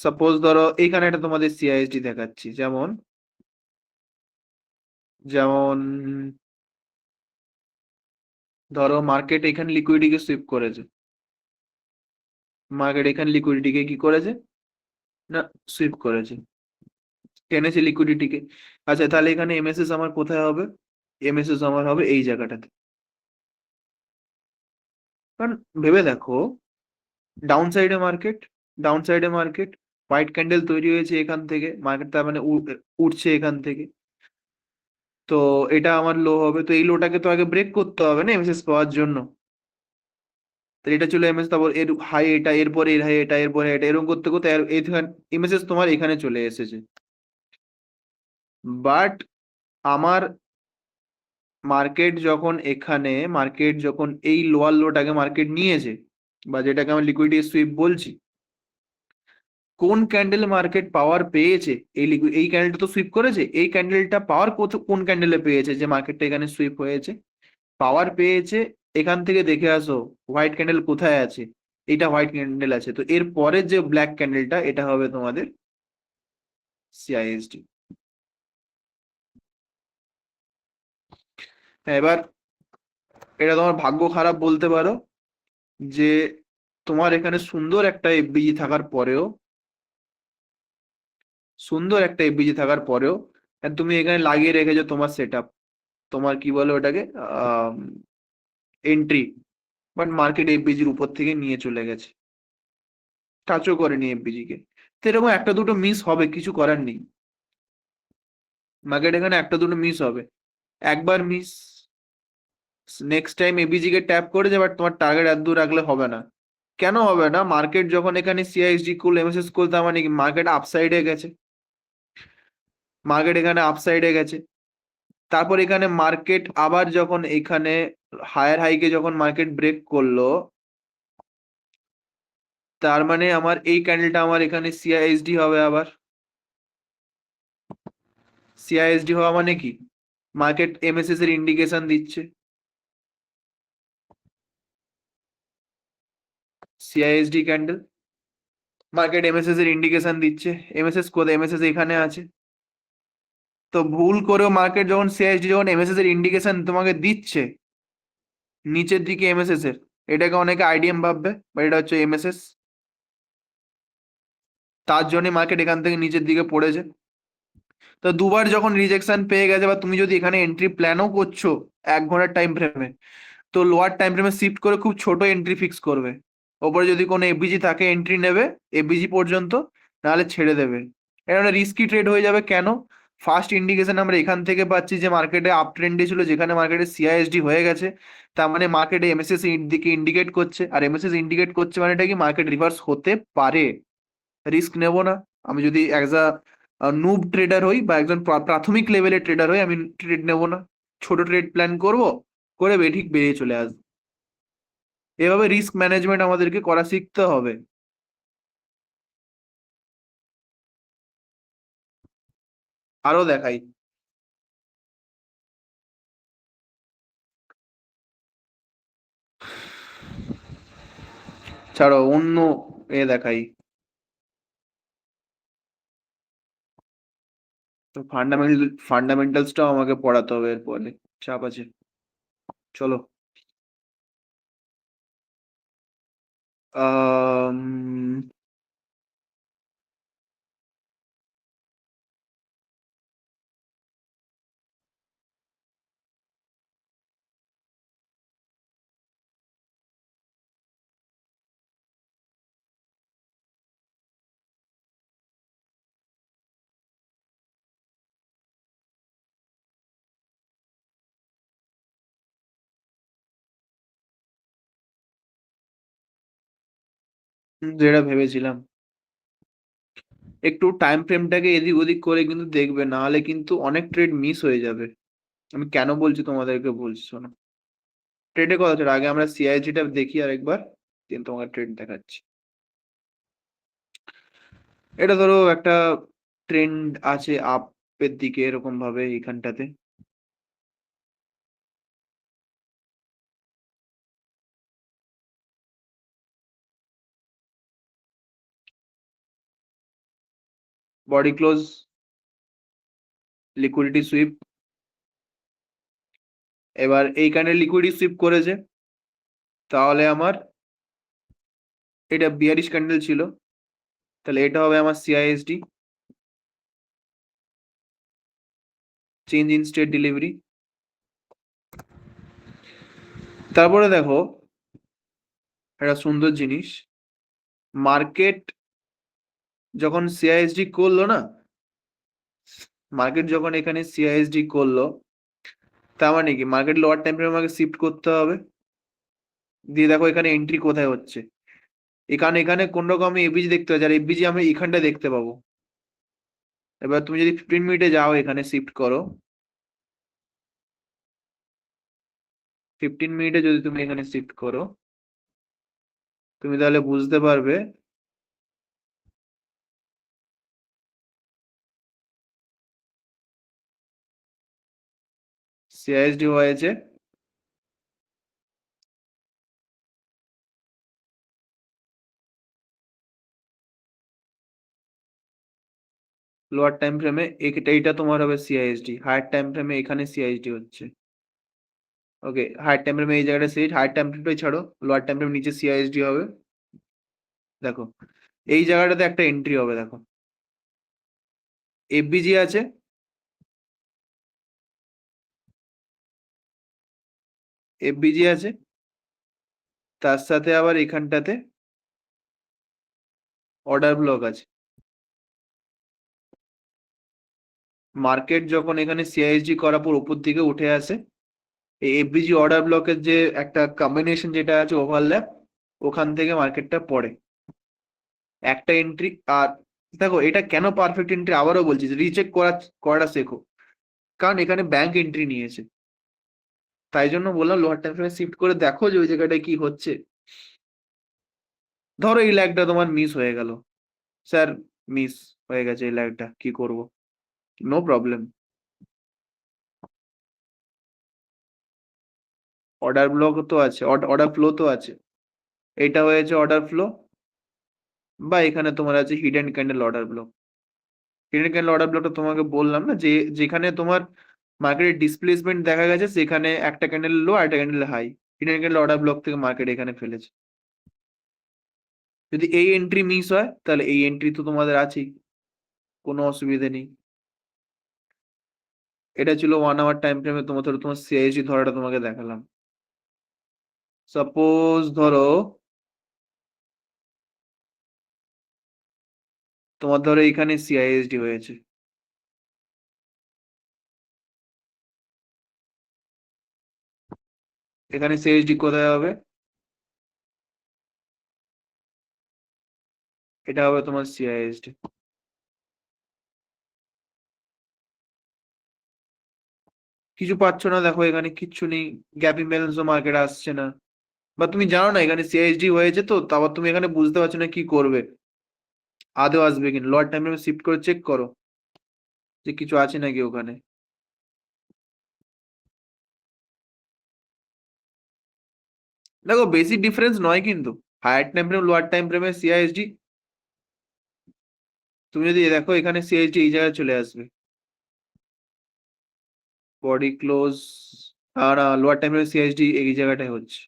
সাপোজ ধরো এইখানে একটা তোমাদের সিআইএসডি দেখাচ্ছি, যেমন যেমন ধরো মার্কেট এখানে লিকুইডিটিকে সুইপ করেছে, মার্কেট এখানে লিকুইডিটিকে কি করেছে না সুইপ করেছে, টেনেছে লিকুইডিটিকে। আচ্ছা তাহলে এখানে এমএসএস আমার কোথায় হবে? এমএসএস আমার হবে এই জায়গাটাতে। কারণ ভেবে দেখো, ডাউন সাইডে মার্কেট, ডাউন সাইডে মার্কেট, হোয়াইট ক্যান্ডেল তৈরি হয়েছে এখান থেকে, মার্কেট তার মানে উঠছে এখান থেকে। তো এটা আমার লো হবে, তো এই লোটাকে তো আগে ব্রেক করতে হবে না এমএসএস পাওয়ার জন্য। তো এটা ছিল এমএস, তারপর এর হাই এটা, এরপরে এর হাই এটা, এরপরে এটা, এরকম করতে করতে এমএসএস তোমার এখানে চলে এসেছে। বাট আমার মার্কেট যখন এই লোয়ার লোটাকে মার্কেট নিয়েছে, বা যেটাকে আমি লিকুইডিটি সুইপ বলছি, কোন ক্যান্ডেল মার্কেট পাওয়ার পেয়েছে? এই ক্যান্ডেলটা তো সুইপ করেছে, এই ক্যান্ডেলটা পাওয়ার কোন ক্যান্ডেলে পেয়েছে যে মার্কেটটা এখানে সুইপ হয়েছে? পাওয়ার পেয়েছে এখান থেকে, দেখে আসো হোয়াইট ক্যান্ডেল কোথায় আছে। এটা হোয়াইট ক্যান্ডেল আছে, তো এর পরে যে ব্ল্যাক ক্যান্ডেলটা, এটা হবে তোমাদের সিআইএসডি। এবার এটা তোমার ভাগ্য খারাপ বলতে পারো, যে তোমার এখানে সুন্দর একটা এফবিজি থাকার পরেও, তুমি এখানে লাগিয়ে রেখেছো তোমার সেট আপ, তোমার কি বলে ওটাকে, এন্ট্রি। বাট মার্কেট এফবিজির উপর থেকে নিয়ে চলে গেছে, টাচও করেনি এফবিজি কে। তো এরকম একটা দুটো মিস হবে, কিছু করার নেই। মার্কেট এখানে একটা দুটো মিস হবে, একবার মিস, নেক্সট টাইম এফবিজি কে ট্যাপ করেছে, বাট তোমার টার্গেট এত দূর রাখলে হবে না। কেন হবে না? মার্কেট যখন এখানে সিআইএসডি করলো, এমএসএস করলো, তার মানে কি মার্কেট আপসাইডে গেছে, মার্কেট এখানে আপসাইডে গেছে। তারপর এখানে মার্কেট আবার যখন এখানে হায়ার হাইকে যখন মার্কেট ব্রেক করলো, তার মানে আমার এই ক্যান্ডেলটা আমার এখানে সিআইএসডি হবে। আবার সিআইএসডি হওয়া মানে কি? মার্কেট এমএসএস এর ইন্ডিকেশন দিচ্ছে, সিআইএসডি ক্যান্ডেল, মার্কেট এমএসএস এর ইন্ডিকেশন দিচ্ছে। এমএসএস কোথায়? এমএসএস এখানে আছে। তো ভুল করেও মার্কেট যখন সিআইএসডি যখন এমএসএস এর ইন্ডিকেশন তোমাকে দিচ্ছে নিচের দিকে এমএসএস এর, এটাকে অনেকে আইডিএম ভাববে, বা এটা হচ্ছে এমএসএস, তার জন্য মার্কেট এখান থেকে নিচের দিকে পড়েছে। তো দুবার যখন রিজেকশন পেয়ে গেছে, বা তুমি যদি এখানে এন্ট্রি প্ল্যানও করছো 1 ঘন্টার টাইম ফ্রেমে, তো লোয়ার টাইম ফ্রেমে শিফট করে খুব ছোট এন্ট্রি ফিক্স করবে। ওপরে যদি কোনো এফবিজি থাকে এন্ট্রি নেবে এফবিজি পর্যন্ত, নাহলে ছেড়ে দেবে। এটা একটা রিস্কি ট্রেড হয়ে যাবে। কেন? ফার্স্ট ইন্ডিকেশন আমরা এখান থেকে পাচ্ছি যে মার্কেটে আপ ট্রেন্ডে ছিল, যেখানে মার্কেটে সিআইএসডি হয়ে গেছে, তার মানে মার্কেটে এমএসএস দিকে ইন্ডিকেট করছে, আর এমএসএস ইন্ডিকেট করছে মানে এটা কি মার্কেট রিভার্স হতে পারে। রিস্ক নেব না। আমি যদি অ্যাজ আ নুব ট্রেডার হই, বা একজন প্রাথমিক লেভেলের ট্রেডার হই, আমি ট্রেড নেব না। ছোট ট্রেড প্ল্যান করব, করে ঠিক বেরিয়ে চলে আসবো। এভাবে রিস্ক ম্যানেজমেন্ট আমাদেরকে করা শিখতে হবে। আরো দেখাই। ছাড়ো, অন্য দেখাই। তো ফান্ডামেন্টালসটাও আমাকে পড়াতে হবে এরপরে, চাপ আছে। চলো। আম, যেটা ভেবেছিলাম, একটু টাইম ফ্রেমটাকে এদিক ওদিক করে কিন্তু দেখবে, না হলে কিন্তু অনেক ট্রেড মিস হয়ে যাবে। আমি কেন বলছি তোমাদেরকে বলছি, শোনো। ট্রেডে কথা হচ্ছে, আগে আমরা সিআইজিটা দেখি আরেকবার, দিন তোমাকে ট্রেড দেখাচ্ছি। এটা ধরো একটা ট্রেন্ড আছে আপের দিকে, এরকম ভাবে এইখানটাতে। Body close, liquidity sweep. এবার এইখানে লিকুইডিটি সুইপ করেছে, তাহলে আমার এটা বিয়ারিশ ক্যান্ডেল ছিল, তাহলে এটা হবে আমার CISD, change in state delivery. তারপরে দেখো একটা সুন্দর জিনিস, মার্কেট যখন সিআইএসডি করলো না, মার্কেট যখন এখানে সিআইএসডি করলো, তার মানে কি মার্কেট লোয়ার টাইম ফ্রেমে আমাকে শিফট করতে হবে। দিয়ে দেখো এখানে এন্ট্রি কোথায় হচ্ছে, এখানে এখানে কোন রকম আমি এবিজি দেখতে পাচ্ছি, আর এবিজি আমি এখানটা দেখতে পাবো। এবার তুমি যদি 15 মিনিটে যাও, এখানে শিফট করো, 15 মিনিটে যদি তুমি এখানে শিফট করো, তুমি তাহলে বুঝতে পারবে সিআইএসডি হয়েছে লোয়ার টাইম ফ্রেমে, এইটা তোমার হবে সিআইএসডি। হায়ার টাইম ফ্রেমে এখানে সিআইএসডি হচ্ছে। ওকে, হায়ার টাইম ফ্রেমে এই জায়গাটা সিট, হায়ার টাইম ফ্রেমটাই ছাড়ো, লোয়ার টাইম ফ্রেম নিচে সিআইএসডি হবে। দেখো এই জায়গাটাতে একটা এন্ট্রি হবে, দেখো এফবিজি আছে, এফবিজি আছে, তার সাথে আবার এখানটাতে অর্ডার ব্লক আছে। মার্কেট যখন এখানে সিআইএসডি করার পর উপর দিকে উঠে আসে, এই এফবিজি অর্ডার ব্লকের যে একটা কম্বিনেশন যেটা আছে ওভারল্যাপ, ওখান থেকে মার্কেটটা পড়ে একটা এন্ট্রি। আর দেখো এটা কেন পারফেক্ট এন্ট্রি, আবারও বলছি রিচেক করাটা শেখো, কারণ এখানে ব্যাংক এন্ট্রি নিয়েছে। তাই জন্য বললাম লোয়ার টাইম ফ্রেমে শিফট করে দেখো যে ওই জায়গাটায় কি হচ্ছে। ধরো এই ল্যাগটা তোমার মিস হয়ে গেল, স্যার মিস হয়ে গেছে এই ল্যাগটা, কি করব? নো প্রবলেম, অর্ডার ব্লক তো আছে, অর্ডার ফ্লো তো আছে। এটা হয়েছে অর্ডার ফ্লো, বা এখানে তোমার আছে hidden candle order block. Hidden candle order ব্লকটা তোমাকে বললাম না, যে যেখানে তোমার মার্কেটের ডিসপ্লেসমেন্ট দেখা গেছে, সেখানে একটা ক্যান্ডেল লো আর একটা candle high, hidden candle order block থেকে মার্কেট এখানে ফেলেছে। যদি এই এন্ট্রি মিস হয় তাহলে এই এন্ট্রি তো তোমাদের আছেই, কোনো অসুবিধা নেই। এটা ছিল 1 আওয়ার টাইম ফ্রেমে তোমার সিআইএসডি ধরাটা তোমাকে দেখালাম। সাপোজ ধরো ধরো এখানে সিআইএসডি হয়েছে, এখানে সিআইএসডি কোথায় হবে? এটা হবে তোমার সিআইএসডি। কিছু পাচ্ছ না, দেখো এখানে কিচ্ছু নেই, গ্যাপ ইমব্যালেন্স মার্কেট আসছে না, বা তুমি জানো না এখানে সিআইএসডি হয়েছে, তো তারপর তুমি এখানে বুঝতে পারছো না কি করবে, আদৌ আসবে কিনা। লোয়ার টাইম ফ্রেমে শিফট করে চেক করো যে কিছু আছে নাকি ওখানে। দেখো বেশি ডিফারেন্স নয় কিন্তু, higher time frame lower time ফ্রেমে সিআইএসডি, তুমি যদি দেখো এখানে সিআইএসডি এই জায়গায় চলে আসবে, বডি ক্লোজ, আর লোয়ার টাইম ফ্রেমে সিআইএসডি এই জায়গাটায় হচ্ছে,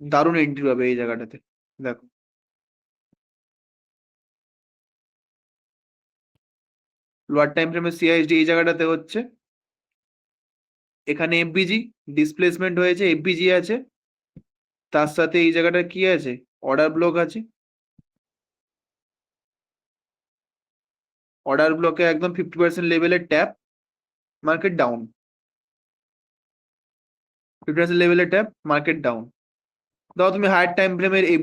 দারুণ এন্ট্রি পাবে এই জায়গাটাতে। দেখো লোয়ার টাইম ফ্রেমে সিআইএসডি এই জায়গাটাতে হচ্ছে, এখানে এফবিজি ডিসপ্লেসমেন্ট হয়েছে, এফবিজি আছে, তার সাথে এই জায়গাটা কি আছে, অর্ডার ব্লক আছে, অর্ডার ব্লকে একদম 50% লেভেলের ট্যাপ, মার্কেট ডাউন, 50% লেভেলের ট্যাপ, মার্কেট ডাউন। ধরো তুমি হায়ার টাইম ফ্রেমের এই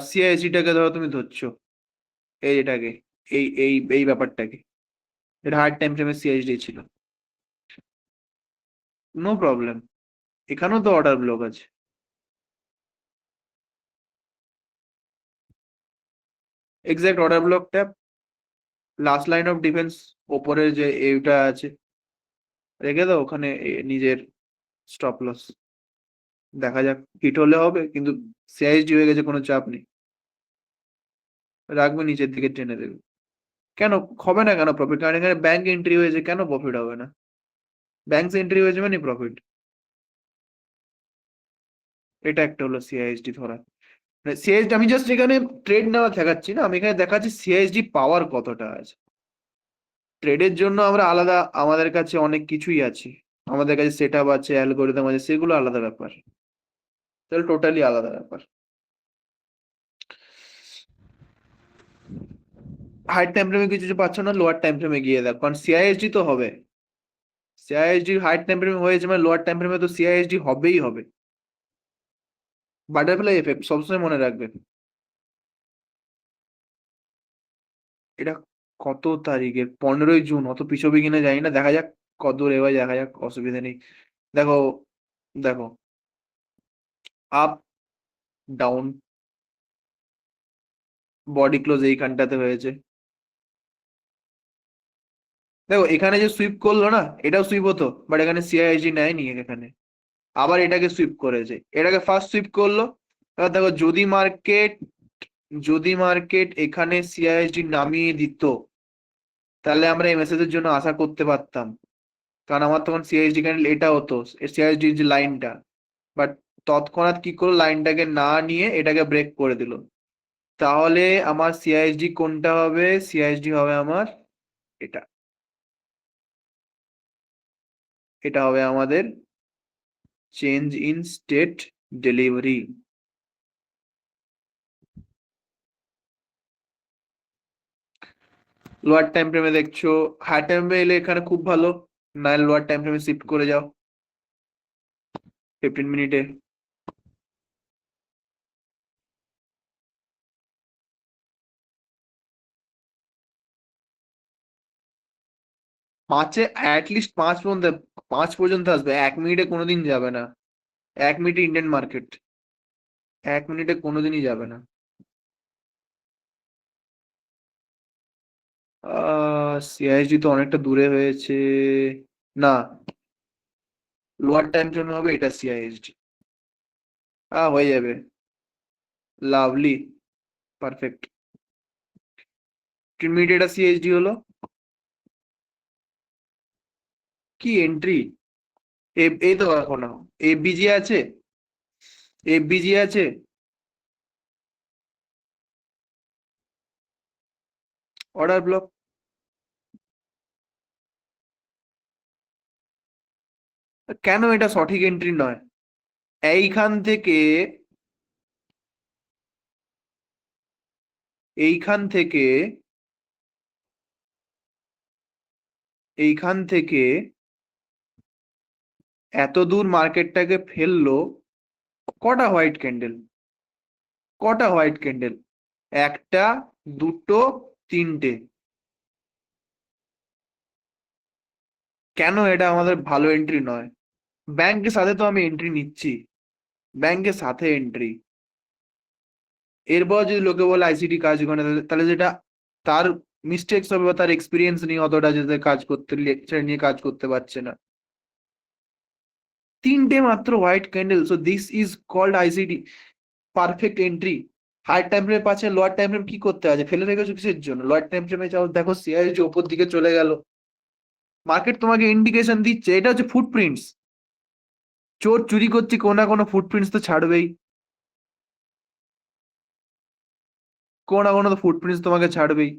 সিআইএসডিটাকে ধরো তুমি ধরছো, এই এটাকে, এই ব্যাপারটাকে, এটা হায়ার টাইম ফ্রেমের সিআইএসডি ছিল, নো প্রবলেম, এখানেও তো অর্ডার ব্লক আছে, exact order block tap, last line of defence, ওপরের যে এইটা আছে রেখে দাও ওখানে, নিজের স্টপ লস, দেখা যাক, হিট হলে হবে, কিন্তু সিআইএসডি হয়ে গেছে, কোনো চাপ নেই, রাখবে নিচের দিকে টেনে দেবে। কেন হবে না, কেন প্রফিট? কারণ এখানে ব্যাংক এন্ট্রি হয়েছে, কেন প্রফিট হবে না? ব্যাংক এন্ট্রি হয়েছে মানে প্রফিট। এটা একটা হলো সিআইএসডি ধরা, মানে সিআইএসডি আমি জাস্ট এখানে ট্রেড নেওয়া দেখাচ্ছি না, আমি এখানে দেখাচ্ছি সিআইএসডি পাওয়ার কতটা আছে। ট্রেডের জন্য আমরা আলাদা, আমাদের কাছে অনেক কিছুই আছে, আমাদের কাছে সেট আপ আছে, অ্যালগোরিদম আছে, সেগুলো আলাদা ব্যাপার, তাহলে টোটালি আলাদা ব্যাপার। হাই টাইম ফ্রেমে কিছু পাচ্ছ না, লোয়ার টাইম ফ্রেমে গিয়ে দেখো, কারণ সিআইএসডি তো হবে, সিআইএসডি হাই টাইম ফ্রেমে হয়েছে মানে লোয়ার টাইম ফ্রেমে তো সিআইএসডি হবেই হবে, বাটারফ্লাই এফেক্ট সবসময় মনে রাখবেন। এটা কত তারিখের, 15ই জুন, অত পিছবে কিনা জানি না, দেখা যাক কত দূর এবার, দেখা যাক, অসুবিধা নেই। দেখো, দেখো, আপ, ডাউন, বডি ক্লোজ এইখানটাতে হয়েছে, দেখো এখানে যে সুইপ করলো না, এটাও সুইপ হতো, বাট এখানে সিআইএসডি নেয়নি এখানে, আবার এটাকে সুইপ করেছে, এটাকে ফার্স্ট সুইপ করলো। এবার দেখো যদি মার্কেট এখানে সিআইএসডি নামিয়ে দিত, তাহলে আমরা এই মেসেজের জন্য আশা করতে পারতাম, কারণ আমার তখন সিআইএসডি ক্যান্ডেল এটা হতো, সিআইএসডি যে লাইনটা, বাট তৎক্ষণাৎ কি করলো, লাইনটাকে না নিয়ে এটাকে ব্রেক করে দিল। তাহলে আমার সিআইএসডি কোনটা হবে? সিআইএসডি হবে আমার এটা, এটা হবে আমাদের change in state delivery. Lower time ফ্রেমে দেখছো, হাই টাইম ফ্রেমে এলে এখানে খুব ভালো, না লোয়ার টাইম ফ্রেমে শিফট করে যাও 15 মিনিটে। পাঁচে অ্যাটলিস্ট 5 পর্যন্ত, 5 পর্যন্ত আসবে, 1 মিনিটে কোনোদিন যাবে না, 1 মিনিটে ইন্ডিয়ান মার্কেট, 1 মিনিটে কোনোদিনই যাবে না। সিআইএসডি তো অনেকটা দূরে হয়েছে, না, লোয়ার টাইম জন্য হবে এটা সিআইএসডি, হয়ে যাবে, লাভলি, পারফেক্ট। মিড এটা সিএইচডি হলো কি এন্ট্রি? এই তো এখনো এফবিজি আছে, এফবিজি আছে। Order block. কেন এটা সঠিক এন্ট্রি নয়? এইখান থেকে, এইখান থেকে, এইখান থেকে এত দূর মার্কেটটাকে ফেললো কটা হোয়াইট ক্যান্ডেল? কটা হোয়াইট ক্যান্ডেল? একটা, দুটো, তিনটে। কেন এটা আমাদের ভালো এন্ট্রি নয়? ব্যাংকের সাথে তো আমি এন্ট্রি নিচ্ছি, ব্যাংকের সাথে এন্ট্রি। এরপর যদি লোকে বলে আইসিটি কাজ করে না, তাহলে যেটা তার মিস্টেক্স হবে বা তার এক্সপিরিয়েন্স নেই অতটা, যাতে কাজ করতে, লেকচার নিয়ে কাজ করতে পারছে না। তিনটে মাত্র white candle, so this is called ICT perfect entry. High time frame পাচ্ছে, লোয়ার টাইম ফ্রেম কি করতে আছে, ফেলে রেখেছো কিসের জন্য? লোয়ার টাইম ফ্রেমে যাও, দেখো শেয়ার যে ওপর দিকে চলে গেল। মার্কেট তোমাকে ইন্ডিকেশন দিচ্ছে, এটা হচ্ছে ফুটপ্রিন্টস। চোর চুরি করছে, কোনো না কোনো ফুটপ্রিন্টস তো ছাড়বেই, কোনো না কোনো তো ফুটপ্রিন্টস তোমাকে ছাড়বেই।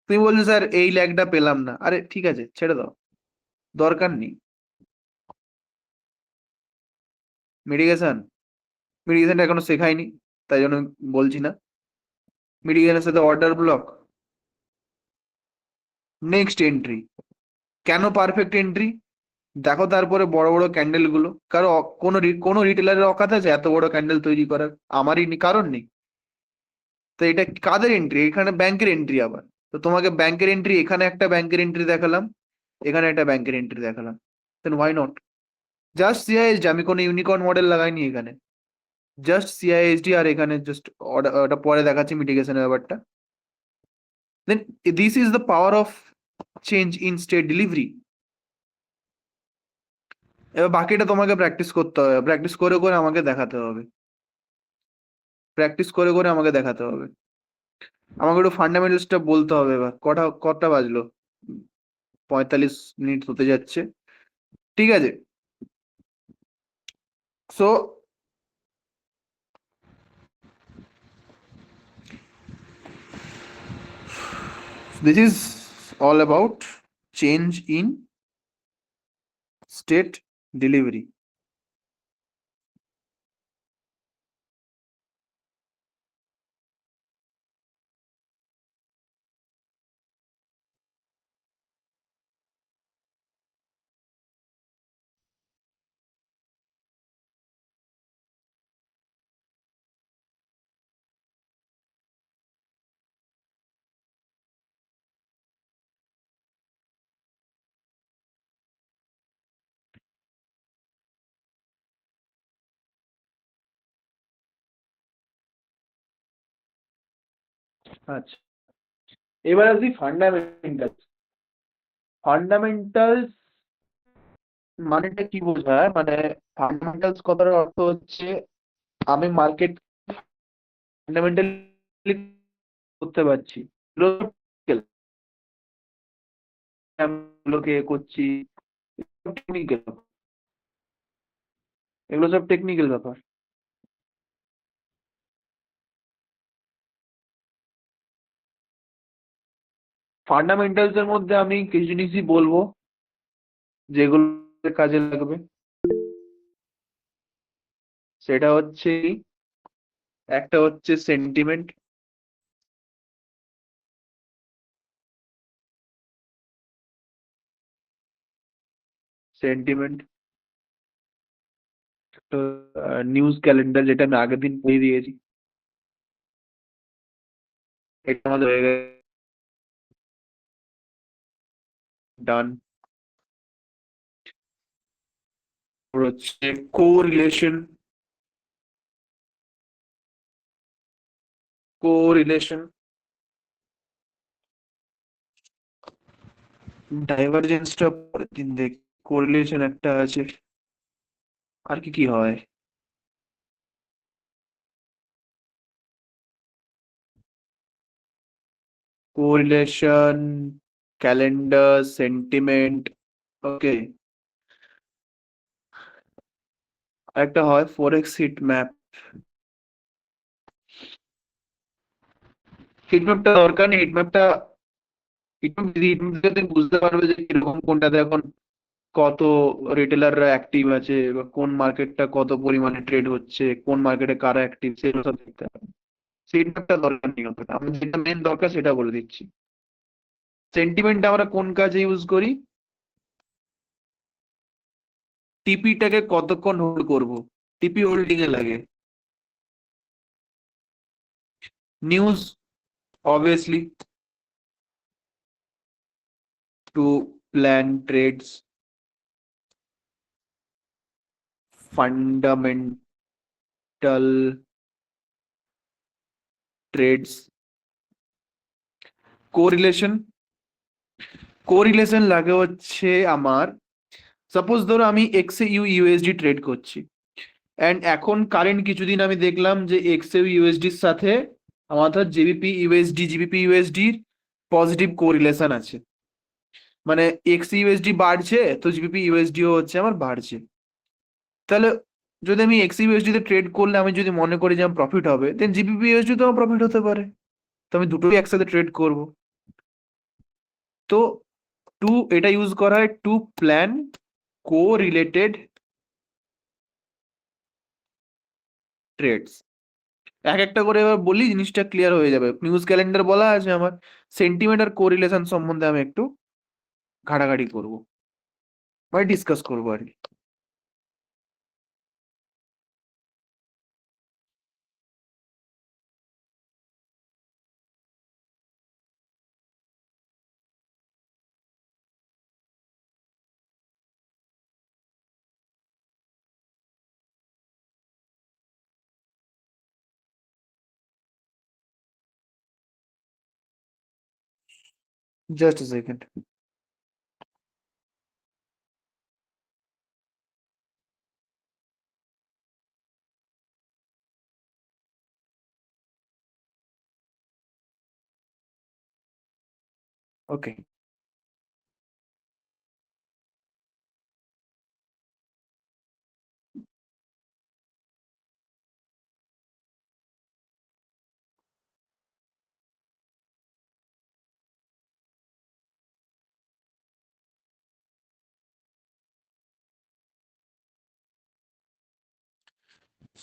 তুমি বলছো স্যার এই ল্যাগটা পেলাম না, আরে ঠিক আছে ছেড়ে দাও, দরকার নেই। মিটিগেশন, মিটিগেশনটা এখনো শেখায়নি, তাই জন্য বলছি না। মিটিগেশনের সাথে অর্ডার ব্লক। Next entry. কেন পারফেক্ট এন্ট্রি? দেখো তারপরে বড় বড় ক্যান্ডেল গুলো, কারো কোনো রিটেলারের অকাত আছে এত বড় ক্যান্ডেল তৈরি করার? আমারই কারণ নেই। তো এটা কাদের এন্ট্রি? এখানে ব্যাংকের এন্ট্রি আবার। তো তোমাকে ব্যাংকের এন্ট্রি, এখানে একটা ব্যাংকের এন্ট্রি দেখালাম, এখানে একটা ব্যাংকের এন্ট্রি দেখালাম, দেন ওয়াই নট? জাস্ট সিআইএসডি, আমি কোনো ইউনিকর্ন মডেল লাগাইনি এখানে, জাস্ট সিআইএসডি। আর এখানে জাস্ট ওটা পরে দেখাচ্ছি মিটিগেশনের ব্যাপারটা। Then this is the power of change in state delivery. এবার বাকিটা তোমাকে প্র্যাকটিস করতে হবে, প্র্যাকটিস করে করে আমাকে দেখাতে হবে, প্র্যাকটিস করে করে আমাকে দেখাতে হবে। আমাকে একটু ফান্ডামেন্টালসটা বলতে হবে। এবার কটা কটা বাজলো? 45 মিনিট হতে যাচ্ছে। ঠিক আছে, so this is all about change in state delivery. আচ্ছা, এবার আসি ফান্ডামেন্টালস। ফান্ডামেন্টালস মানেটা কি বোঝায়? মানে ফান্ডামেন্টালস কথার অর্থ হচ্ছে আমি মার্কেট ফান্ডামেন্টালি করতে পারছি, গুলোকে করছি, টেকনিক্যাল, এগুলো সব টেকনিক্যাল ব্যাপার। ফান্ডামেন্টালস এর মধ্যে আমি কিছু জিনিসই বলবো যেগুলো কাজে লাগবে। সেটা হচ্ছে, একটা হচ্ছে সেন্টিমেন্ট, সেন্টিমেন্ট, নিউজ ক্যালেন্ডার যেটা আমি আগের দিন পড়ে দিয়েছি, এটা আমাদের হয়ে গেছে, ডান। হচ্ছে কোরিলেশন, কোরিলেশন, ডাইভারজেন্সটা পরের দিন দেখ। কোরিলেশন একটা আছে, আর কি কি হয়? Correlation, calendar, sentiment. ওকে। একটা হয় ফরেক্স হিট ম্যাপ। হিট ম্যাপটা দরকার নেই, হিট ম্যাপটা হিট ম্যাপ বুঝতে পারবে যে কিরকম কোনটাতে এখন কত রিটেলাররা অ্যাক্টিভ আছে, বা কোন মার্কেটটা কত পরিমাণে ট্রেড হচ্ছে, কোন মার্কেটে কারা অ্যাক্টিভ, সেগুলো সব দেখতে হবে। সেই হিট দরকার নেই অতটা, আমার যেটা মেন দরকার সেটা বলে দিচ্ছি। সেন্টিমেন্ট আমরা কোন কাজে ইউজ করি? টিপিটাকে কতক্ষণ হোল্ড করব, টিপি হোল্ডিং এ লাগে। News, obviously, to plan trades. Fundamental trades. Correlation, correlation লাগে হচ্ছে আমার, সাপোজ ধরো আমি এক্স এ ইউএসডি ট্রেড করছি, এন্ড এখন কারেন্ট কিছুদিন আমি দেখলাম যে এক্স এ ইউএসডির সাথে আমার ধর জিবিপি ইউএসডি, জিবিপি ইউএসডির পজিটিভ কোরিলেশন আছে। মানে এক্স ইউএসডি বাড়ছে তো জিবিপি ইউএসডিও হচ্ছে আমার বাড়ছে। তাহলে যদি আমি এক্স ইউএসডি তে ট্রেড করলে আমি যদি মনে করি যে আমার প্রফিট হবে, দেন জিবিপি ইউএসডি তো আমার প্রফিট হতে পারে। তো আমি দুটোই একসাথে ট্রেড করব। তো টু, এটা ইউজ করা হয় টু প্ল্যান কো রিলেটেড ট্রেডস। এক একটা করে এবার বলি, জিনিসটা ক্লিয়ার হয়ে যাবে। নিউজ ক্যালেন্ডার বলা আছে আমার, সেন্টিমেন্ট আর কোরিলেশন সম্বন্ধে আমি একটু ঘাটাঘাটি করবো, মানে ডিসকাস করবো আর কি। Just a second. Okay.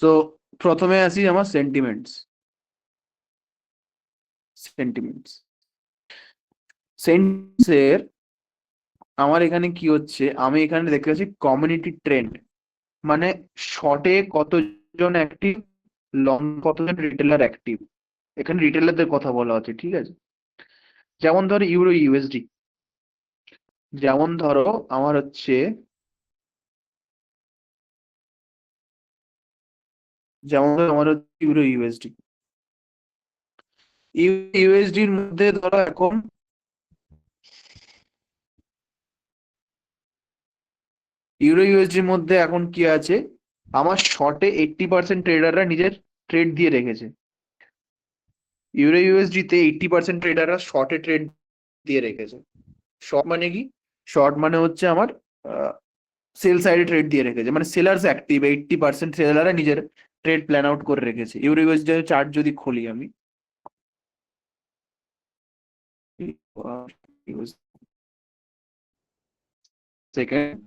So প্রথমে আসি আমার সেন্টিমেন্টস। সেন্টিমেন্টস সেন্টিমেন্টস এর আমার এখানে কি হচ্ছে, আমি এখানে দেখতে পাচ্ছি কমিউনিটি ট্রেন্ড, মানে শর্টে কতজন অ্যাক্টিভ, লং কতজন রিটেলার অ্যাক্টিভ। এখানে রিটেলারদের কথা বলা হচ্ছে, ঠিক আছে। যেমন ধরো ইউরো ইউএসডি, যেমন ধরো আমার হচ্ছে, যেমন ধরো আমার হচ্ছে ইউরো ইউএসডি। ইউএসডির মধ্যে ধরো এখন, ইউরো ইউএসডির মধ্যে এখন কি আছে, আমার শর্টে 80% ট্রেডাররা নিজের ট্রেড দিয়ে রেখেছে। ইউরো ইউএসডি তে 80% ট্রেডাররা শর্টে ট্রেড দিয়ে রেখেছে। শর্ট মানে কি? শর্ট মানে হচ্ছে আমার সেল সাইডে ট্রেড দিয়ে রেখেছে, মানে সেলার্স অ্যাক্টিভ, 80% সেলাররা নিজের ট্রেড প্ল্যান আউট করে রেখেছে। ইউরো ইউএসডি চার্ট যদি খুলি আমি, সেকেন্ড,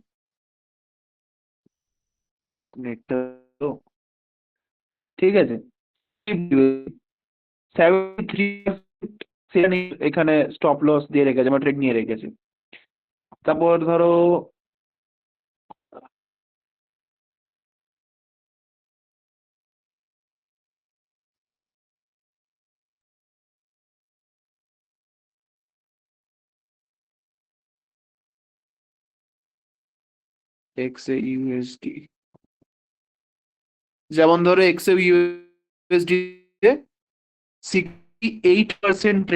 নেটটা তো ঠিক আছে। 73 সেখানে এখানে স্টপ লস দিয়ে রেখেছে, আমার ট্রেড নিয়ে রেখেছে। তারপর ধরো এক্স এ ইউএসডি, যেমন ধরো এক্স এ ইউএসডি 68%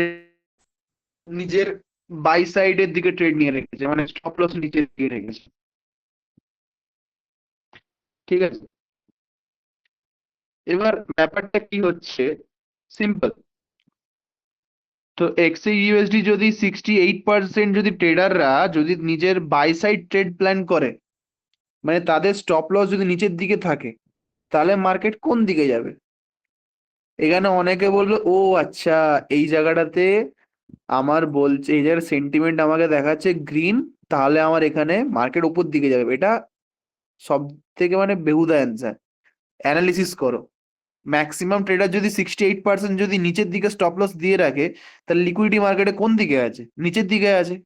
নিজের বাই সাইডের দিকে ট্রেড নিয়ে রেখেছে, মানে স্টপ লস নিচের দিকে রেখেছে, ঠিক আছে। এবার ব্যাপারটা কি হচ্ছে, সিম্পল। তো এক্সইউএসডি যদি 68% যদি ট্রেডাররা যদি নিজের বাই সাইড ট্রেড প্ল্যান করে, মানে তাদের স্টপ লস যদি নিচের দিকে থাকে, তাহলে মার্কেট কোন দিকে যাবে? এখানে অনেকে বললো, ও আচ্ছা, এই জায়গাটাতে আমার বলছে, এই জায়গার সেন্টিমেন্ট আমাকে দেখাচ্ছে গ্রিন, তাহলে আমার এখানে মার্কেট উপর দিকে যাবে। এটা সব থেকে মানে বেহুদা অ্যান্সার। অ্যানালিসিস করো। ম্যাক্সিমাম ট্রেডার যদি 68% যদি নিচের দিকে স্টপ লস দিয়ে রাখে, তাহলে লিকুইডিটি মার্কেটে কোন দিকে আছে? নিচের দিকে আছে।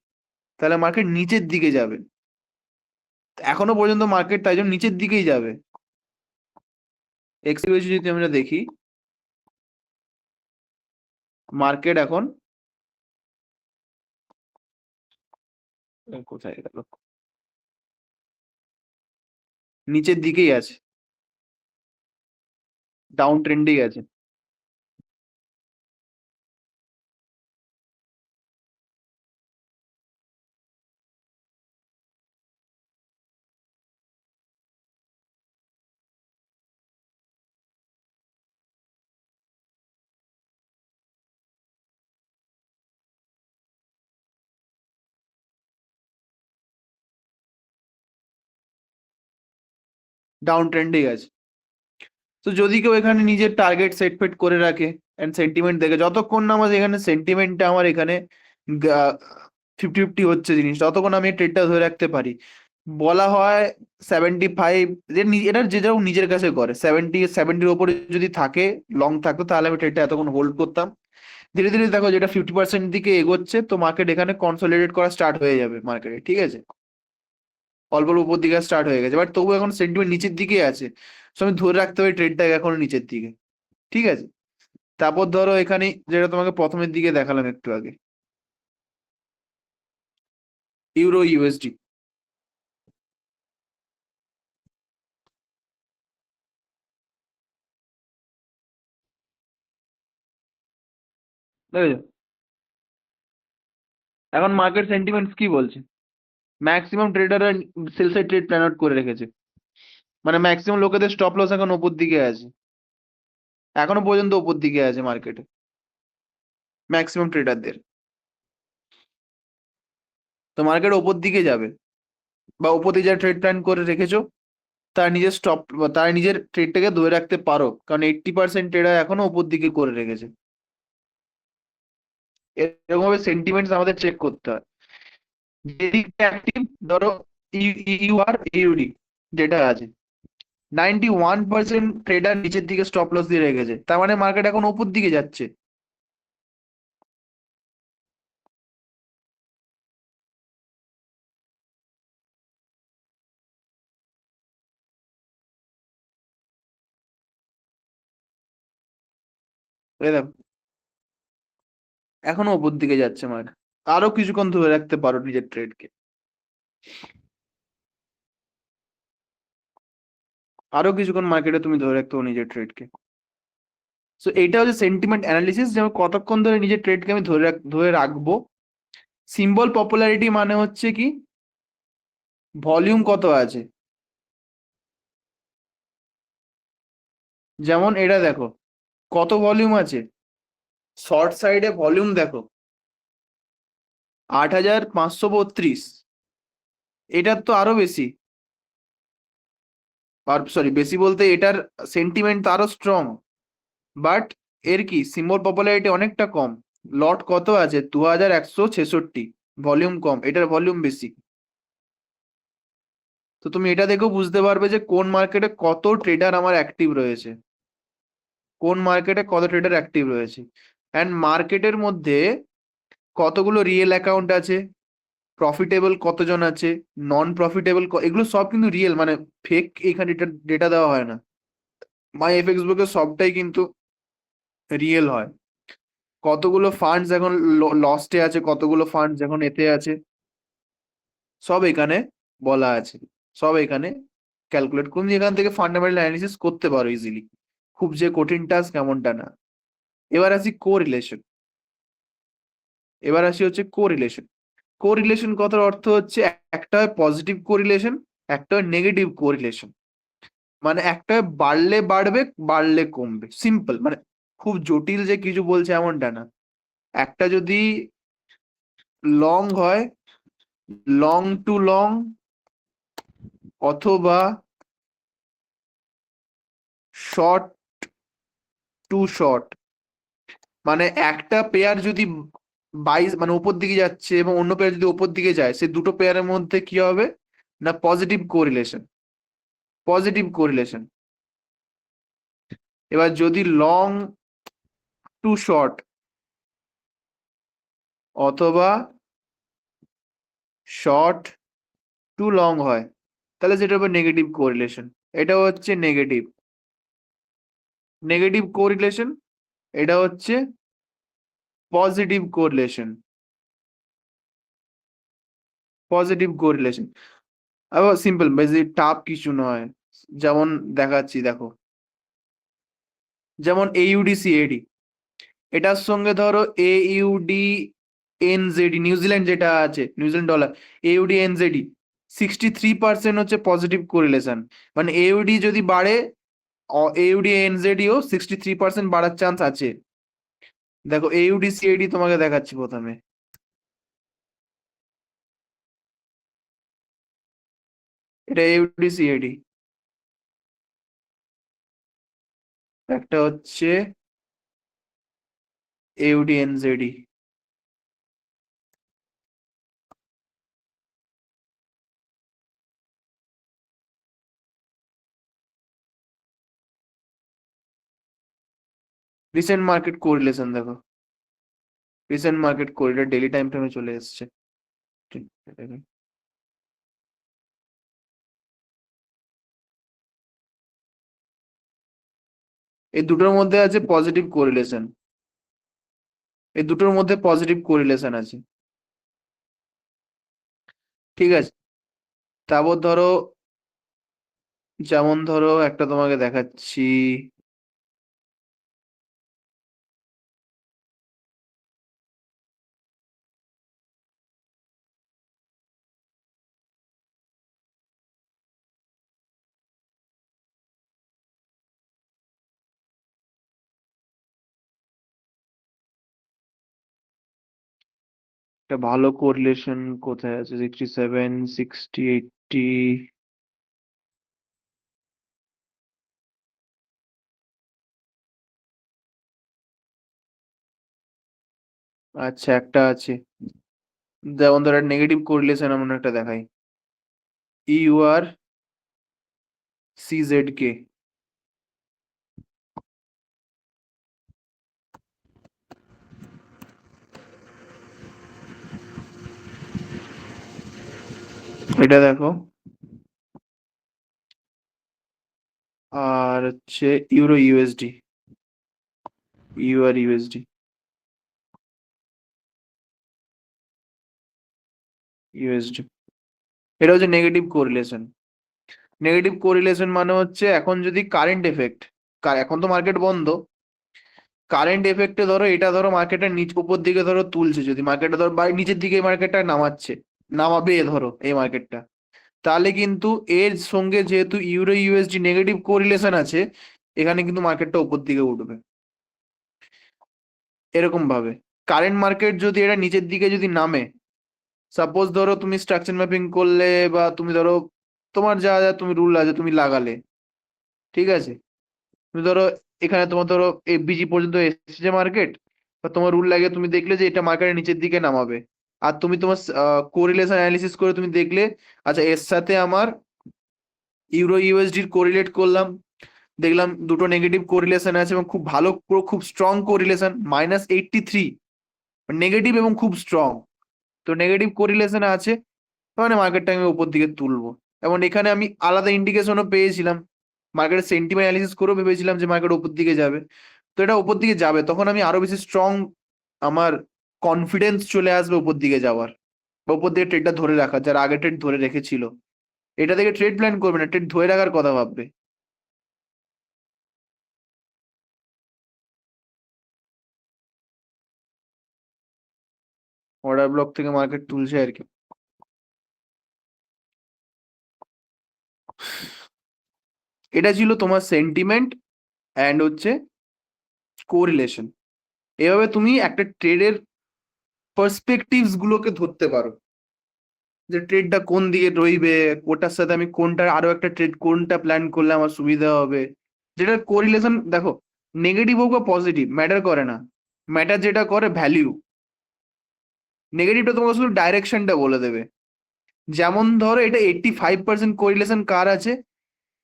তাহলে মার্কেট নিচের দিকে যাবে। এখনো পর্যন্ত মার্কেট তাই জন্য নিচের দিকেই যাবে। এক্সিবিশন যদি আমরা দেখি, মার্কেট এখন কোথায় গেল, নিচের দিকেই আছে, ডাউন ট্রেন্ডেই আছে। ডাউন ট্রেন্ডেই আছে। তো যদি কেউ এখানে নিজের টার্গেট সেট ফেট করে রাখে এন্ড সেন্টিমেন্ট দেখে, যতক্ষণ না আমার এখানে সেন্টিমেন্টটা আমার এখানে 50-50 হচ্ছে জিনিস, ততক্ষণ আমি ট্রেডটা ধরে রাখতে পারি। বলা হয় 75, এটা যে যাও নিজের কাছে করে, 70-70-র ওপরে যদি থাকে, লং থাকতো, তাহলে আমি ট্রেডটা এতক্ষণ হোল্ড করতাম। ধীরে ধীরে দেখো যেটা 50% দিকে এগোচ্ছে, তো মার্কেট এখানে কনসলিডেট করা স্টার্ট হয়ে যাবে মার্কেটে, ঠিক আছে? অল্প অল্প উপর দিকে স্টার্ট হয়ে গেছে, বাট তবু এখন সেন্টিমেন্ট নিচের দিকে আছে। সো আমি ধরে রাখতে পারি ট্রেডটা এখন নিচের দিকে, ঠিক আছে? তারপর ধরো এখানে যেটা তোমাকে প্রথমের দিকে দেখালাম একটু আগে, ইউরো ইউএসডি। দেখেছো এখন মার্কেট সেন্টিমেন্টস কি বলছে? ম্যাক্সিমাম ট্রেডাররা sell side trade plan out করে রেখেছে। মানে ম্যাক্সিমাম লোকেদের স্টপ লস এখন ওপর দিকে আছে, এখনো পর্যন্ত ওপর দিকে আছে মার্কেটে, ম্যাক্সিমাম ট্রেডারদের। তো মার্কেট ওপর দিকে যাবে, বা ওপর দিকে যারা ট্রেড প্ল্যান করে রেখেছো, তার নিজের স্টপ, তার নিজের ট্রেডটাকে ধরে রাখতে পারো, কারণ 80% ট্রেডার এখনো ওপর দিকে করে রেখেছে। এরকম ভাবে সেন্টিমেন্টস আমাদের চেক করতে হয়। যেদিকটা অ্যাক্টিভ, ধরো ইউ আর ইউডি যেটা আছে, 91% ট্রেডার নিচের দিকে স্টপ লস দিয়ে রেখেছে, তার মানে মার্কেট এখন উপর দিকে যাচ্ছে। এই দেখো, এখনো উপর দিকে যাচ্ছে মার্কেট। আরো কিছুক্ষণ ধরে রাখতে পারো নিজের ট্রেডকে, আরো কিছুক্ষণ মার্কেটে তুমি ধরে রাখতে পারো নিজের ট্রেডকে। সো এইটা হচ্ছে সেন্টিমেন্ট অ্যানালিসিস, যে আমি কতক্ষণ ধরে নিজের ট্রেডকে আমি ধরে রাখবো। সিম্বল পপুলারিটি মানে হচ্ছে কি, ভলিউম কত আছে। যেমন এটা দেখো, কত ভলিউম আছে, শর্ট সাইডে ভলিউম দেখো 8,532। এটার তো আরো বেশি, আর সরি বেশি বলতে এটার সেন্টিমেন্ট তো আরো স্ট্রং, বাট এর কি সিম্বল পপুলারিটি অনেকটা কম। লট কত আছে, 2,166, ভলিউম কম, এটার ভলিউম বেশি। তো তুমি এটা দেখেও বুঝতে পারবে যে কোন মার্কেটে কত ট্রেডার আমার অ্যাক্টিভ রয়েছে, কোন মার্কেটে কত ট্রেডার অ্যাক্টিভ রয়েছে। অ্যান্ড মার্কেটের মধ্যে কতগুলো রিয়েল অ্যাকাউন্ট আছে, প্রফিটেবল কতজন আছে, নন প্রফিটেবল, এগুলো সব কিন্তু রিয়েল, মানে ফেক এখানে ডেটা দেওয়া হয় না। মাই এফএক্স বুকে সবটাই কিন্তু রিয়েল হয়। কতগুলো ফান্ডস এখন লস্টে আছে, কতগুলো ফান্ডস এখন এতে আছে, সব এখানে বলা আছে, সব এখানে ক্যালকুলেট করুন। এখান থেকে ফান্ডামেন্টাল অ্যানালিসিস করতে পারো ইজিলি, খুব যে কঠিন টাস্ক এমনটা না। এবার আসি কোরিলেশন। এবার আসি হচ্ছে কোরিলেশন। কোরিলেশন কথার অর্থ হচ্ছে, একটা হয় পজিটিভ কোরিলেশন, একটা হয় নেগেটিভ কোরিলেশন। মানে একটা হয় বাড়লে বাড়বে, বাড়লে কমবে, সিম্পল, মানে খুব জটিল যে কিছু বলছে এমনটা না। একটা যদি লং হয়, লং টু লং, অথবা শর্ট টু শর্ট, মানে একটা পেয়ার যদি 22 মানে উপর দিকে যাচ্ছে এবং অন্য পেয়ার যদি উপর দিকে যায়, সে দুটো পেয়ারের মধ্যে কি হবে না পজিটিভ কোরিলেশন, পজিটিভ কোরিলেশন। এবার যদি লং টু শর্ট অথবা শর্ট টু লং হয়, তাহলে সেটা হবে নেগেটিভ কোরিলেশন। এটা হচ্ছে নেগেটিভ, নেগেটিভ কোরিলেশন। এটা হচ্ছে পজিটিভ কোরিলেশন, পজিটিভ কোরিলেশন। আবার সিম্পল, বেশি টাফ কিছু নয়। যেমন দেখাচ্ছি দেখো, যেমন এইউডি সিএডি, এটার সঙ্গে ধরো এইউডি এনজেডি, নিউজিল্যান্ড যেটা আছে, নিউজিল্যান্ড ডলার, এইউডি এনজেডি 63% হচ্ছে পজিটিভ কোরিলেশন। মানে এইউডি যদি বাড়ে, এইউডি এনজেডিও 63% বাড়ার চান্স আছে। দেখো এইউডি সিএডি তোমাকে দেখাচ্ছি প্রথমে। এটা এইউডি সিএডি, একটা হচ্ছে AUD NZD. Recent market correlation দেখো, recent market correlation daily time ফ্রেমে চলে এসছে। এই দুটোর মধ্যে আছে পজিটিভ কোরিলেশন, এই দুটোর মধ্যে পজিটিভ কোরিলেশন আছে। ঠিক আছে, তারপর ধরো, যেমন ধরো একটা তোমাকে দেখাচ্ছি, একটা ভালো কোরিলেশন কোথায় আছে, 67, 60, 80। আচ্ছা একটা আছে, যেমন ধরো নেগেটিভ কোরিলেশন এমন একটা দেখাই, ইউআর সিজেড কে। এটা দেখো, আর হচ্ছে euro USD, UR USD, USD. এটা হচ্ছে নেগেটিভ কোরিলেশন। নেগেটিভ কোরিলেশন মানে হচ্ছে এখন যদি কারেন্ট এফেক্ট, এখন তো মার্কেট বন্ধ, কারেন্ট এফেক্টে ধরো এটা ধরো মার্কেটের নিচ উপর দিকে ধরো তুলছে, যদি মার্কেটটা ধরো বা নিচের দিকে মার্কেটটা নামাচ্ছে, নামাবে ধরো এই মার্কেটটা, তাহলে কিন্তু এর সঙ্গে যেহেতু ইউরো ইউএসডি নেগেটিভ কোরিলেশন আছে, এখানে কিন্তু মার্কেটটা উপর দিকে উঠবে এরকম ভাবে। কারেন্ট মার্কেট যদি এটা নিচের দিকে যদি নামে, সাপোজ ধরো তুমি স্ট্রাকচার ম্যাপিং করলে, বা তুমি ধরো তোমার যা যা তুমি রুল আছে তুমি লাগালে, ঠিক আছে, তুমি ধরো এখানে তোমার ধরো বিজি পর্যন্ত এসেছে মার্কেট, বা তোমার রুল লাগে, তুমি দেখলে যে এটা মার্কেটের নিচের দিকে নামাবে, আর তুমি তোমার কোরিলেশন অ্যানালিসিস করে তুমি দেখলে, আচ্ছা এর সাথে আমার ইউরো ইউএসডির কোরিলেট করলাম, দেখলাম দুটো নেগেটিভ কোরিলেশন আছে এবং খুব ভালো, পুরো খুব স্ট্রং কোরিলেশন, -83, নেগেটিভ এবং খুব স্ট্রং। তো নেগেটিভ কোরিলেশন আছে, মানে মার্কেটটা আমি উপর দিকে তুলবো। এবং এখানে আমি আলাদা ইন্ডিকেশনও পেয়েছিলাম, মার্কেটের সেন্টিমেন্ট অ্যানালিসিস করেও ভেবেছিলাম যে মার্কেট উপর দিকে যাবে। তো এটা উপর দিকে যাবে, তখন আমি আরো বেশি স্ট্রং, আমার কনফিডেন্স চলে আসবে উপর দিকে যাওয়ার, বা উপর দিকে ট্রেডটা ধরে রাখার, যারা আগে ট্রেড ধরে রেখেছিল, এটা থেকে ট্রেড প্ল্যান করবে না, ট্রেড ধরে রাখার কথা ভাববে। অর্ডার ব্লক থেকে মার্কেট তুলছে আর কি। এটা ছিল তোমার সেন্টিমেন্ট অ্যান্ড হচ্ছে কোরিলেশন। এভাবে তুমি একটা ট্রেডের পার্সপেক্টিভস গুলোকে ধরতে পারো, যে ট্রেডটা কোন দিকে রইবে, ওটার সাথে আমি কোনটা আরো একটা ট্রেড কোনটা প্ল্যান করলে আমার সুবিধা হবে, যেটা কোরিলেশন। দেখো, নেগেটিভ হোক বা পজিটিভ ম্যাটার করে না, ম্যাটার যেটা করে ভ্যালিউ। নেগেটিভটা তোমাকে শুধু ডাইরেকশনটা বলে দেবে। যেমন ধরো এটা 85% কোরিলেশন কার আছে,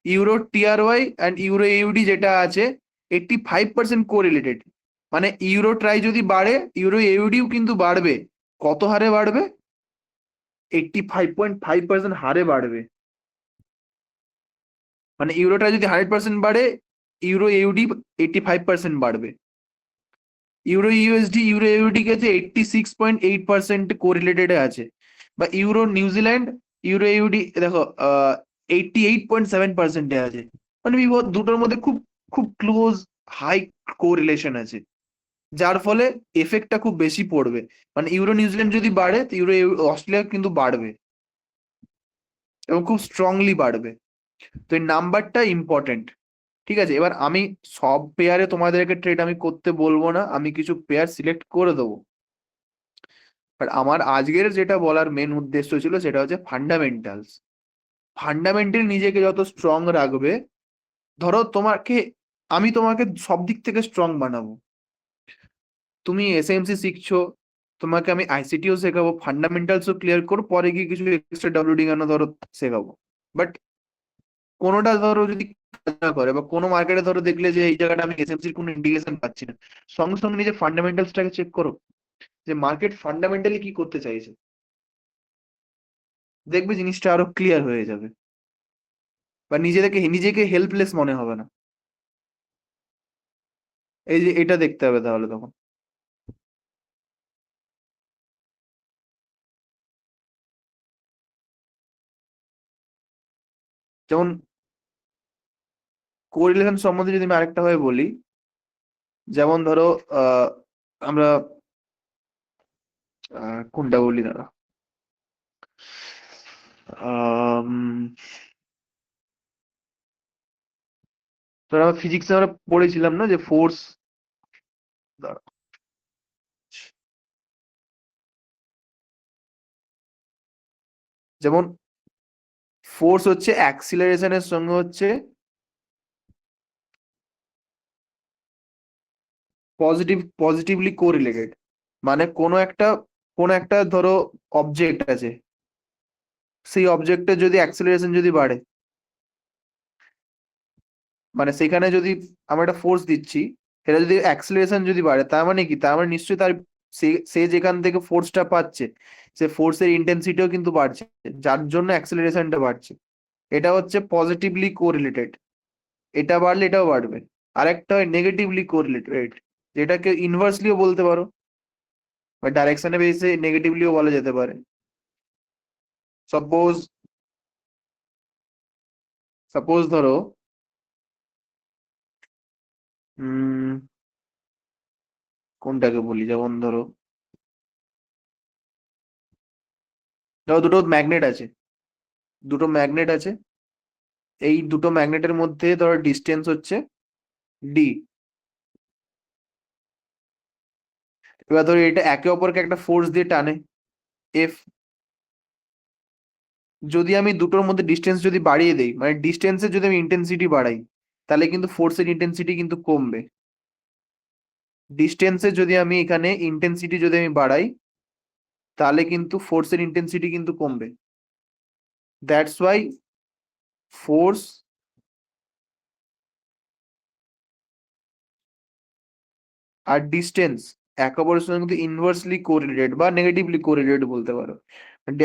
euro TRY and euro UD যেটা আছে 85% কোরিলেটেড। মানে ইউরো ট্রাই যদি বাড়ে, ইউরো ইউডিও কিন্তু বাড়বে। কত হারে বাড়বে? 85.5% হারে বাড়বে। মানে ইউরোটা যদি 100% বাড়ে, ইউরো ইউডি 85% বাড়বে। ইউরো ইউএসডি, ইউরো ইউডি কাছে 86.8% কোরিলেটেড আছে। বা ইউরো নিউজিল্যান্ড, ইউরো ইউডি দেখো 88.7% আছে। মানে দুটোর মধ্যে খুব খুব ক্লোজ হাই কোরিলেশন আছে, যার ফলে এফেক্টটা খুব বেশি পড়বে। মানে ইউরো নিউজিল্যান্ড যদি বাড়ে, তো ইউরো অস্ট্রেলিয়া কিন্তু বাড়বে, এবং খুব স্ট্রংলি বাড়বে। তো এই নাম্বারটা ইম্পর্টেন্ট। ঠিক আছে, এবার আমি সব পেয়ারে তোমাদেরকে ট্রেড আমি করতে বলবো না, আমি কিছু পেয়ার সিলেক্ট করে দেবো। বাট আমার আজকের যেটা বলার মেন উদ্দেশ্য ছিল সেটা হচ্ছে ফান্ডামেন্টালস। ফান্ডামেন্টাল নিজেকে যত স্ট্রং রাখবে, ধরো তোমাকে, আমি তোমাকে সব দিক থেকে স্ট্রং বানাবো। তুমি এসএমসি শিখছো, তোমাকে আমি আইসিটিও শেখাবো, ফান্ডামেন্টালসও ক্লিয়ার করো, পরে গিয়ে কিছু এক্সট্রা ডাব্লিউডি গানও ধরো শেখাবো। বাট কোনোটা ধরো যদি কাজ না করে, বা কোনো মার্কেটে ধরো দেখলে যে এই জায়গাটা আমি এসএমসির কোনো ইন্ডিকেশন পাচ্ছি না, সঙ্গে সঙ্গে নিজের ফান্ডামেন্টালসটাকে চেক করো, যে মার্কেট ফান্ডামেন্টালি কি করতে চাইছে। দেখবে জিনিসটা আরো ক্লিয়ার হয়ে যাবে, বা নিজেকে নিজেকে হেল্পলেস মনে হবে না। এই যে এটা দেখতে হবে তাহলে তখন। যেমন কোরিলেশন সম্বন্ধে যদি আমি আরেকটা ভাবে বলি, যেমন ধরো আমরা কোনটা বলি দাঁড়া, আম, ধরো আমরা ফিজিক্সে আমরা পড়েছিলাম না যে ফোর্স, যেমন ফোর্স হচ্ছে অ্যাক্সিলারেশনের সঙ্গে হচ্ছে পজিটিভলি কোরিলেটেড। মানে কোনো একটা ধরো অবজেক্ট আছে, সেই অবজেক্টের যদি অ্যাক্সিলারেশন যদি বাড়ে, মানে সেখানে যদি আমরা একটা ফোর্স দিচ্ছি, সেটা যদি অ্যাক্সিলারেশন যদি বাড়ে, তার মানে কি, তার মানে নিশ্চয়ই তার সে যেখান থেকে ফোর্সটা পাচ্ছে, সে ফোর্সের ইন্টেন্সিটিও কিন্তু বাড়ছে, যার জন্য অ্যাক্সিলারেশনটা বাড়ছে। এটা হচ্ছে পজিটিভলি কোরিলেটেড, এটা বাড়লে এটাও বাড়বে। আরেকটা হয় নেগেটিভলি কোরিলেটেড, যেটাকে ইনভার্সলিও বলতে পারো, বা ডাইরেকশনে বেসে নেগেটিভলিও বলা যেতে পারে। সাপোজ সাপোজ ধরো উম কোনটাকে বলি, যেমন ধরো ধরো দুটো ম্যাগনেট আছে, এই দুটো ম্যাগনেটের মধ্যে ধরো ডিস্টেন্স হচ্ছে ডি। এবার ধরো এটা একে অপরকে একটা ফোর্স দিয়ে টানে, এফ। যদি আমি দুটোর মধ্যে ডিস্টেন্স যদি বাড়িয়ে দেই, মানে ডিস্টেন্সের যদি আমি ইন্টেন্সিটি বাড়াই, তাহলে কিন্তু ফোর্সের ইন্টেন্সিটি কিন্তু কমবে। ডিস্টেন্সের যদি আমি এখানে ইন্টেন্সিটি যদি আমি বাড়াই, তাহলে কিন্তু ফোর্সের ইন্টেন্সিটি কিন্তু কমবে। দ্যাটস ওয়াই ফোর্স আর ডিস্টেন্স একে অপরের সঙ্গে কিন্তু ইনভার্সলি কোরিলেটেড বা নেগেটিভলি কোরিলেটেড বলতে পারো।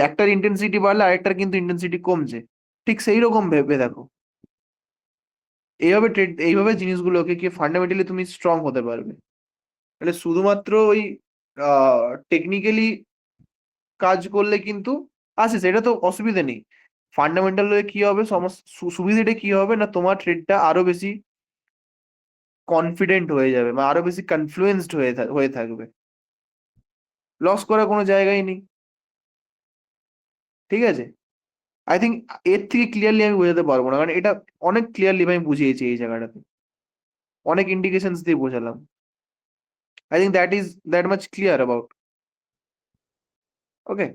একটার ইন্টেন্সিটি বাড়লে আরেকটার কিন্তু ইন্টেন্সিটি কমছে। ঠিক সেই রকম ভেবে দেখো, এইভাবে জিনিসগুলোকে কি ফান্ডামেন্টালি তুমি স্ট্রং হতে পারবে। তাহলে শুধুমাত্র ওই টেকনিক্যালি কাজ করলে কিন্তু আছে, সেটা তো অসুবিধা নেই। ফান্ডামেন্টাল হয়ে কি হবে, সুবিধাটা কি হবে না, তোমার ট্রেডটা আরো বেশি কনফিডেন্ট হয়ে যাবে, বা আরো বেশি কনফ্লুয়েন্সড হয়ে থাকবে। লস করার কোনো জায়গাই নেই। ঠিক আছে, আই থিঙ্ক এর থেকে ক্লিয়ারলি আমি বোঝাতে পারবো না, কারণ এটা অনেক ক্লিয়ারলি আমি বুঝিয়েছি এই জায়গাটাতে, অনেক ইন্ডিকেশনস দিয়ে বোঝালাম। I think that is that much clear about. ওকে,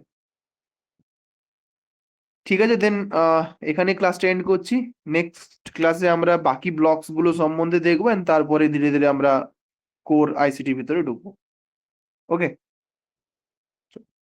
ঠিক আছে দেন, এখানে ক্লাসটা এন্ড করছি। নেক্সট ক্লাসে আমরা বাকি ব্লকস গুলো সম্বন্ধে দেখবো and তারপরে ধীরে ধীরে আমরা কোর আইসিটি ভিতরে ঢুকবো। ওকে।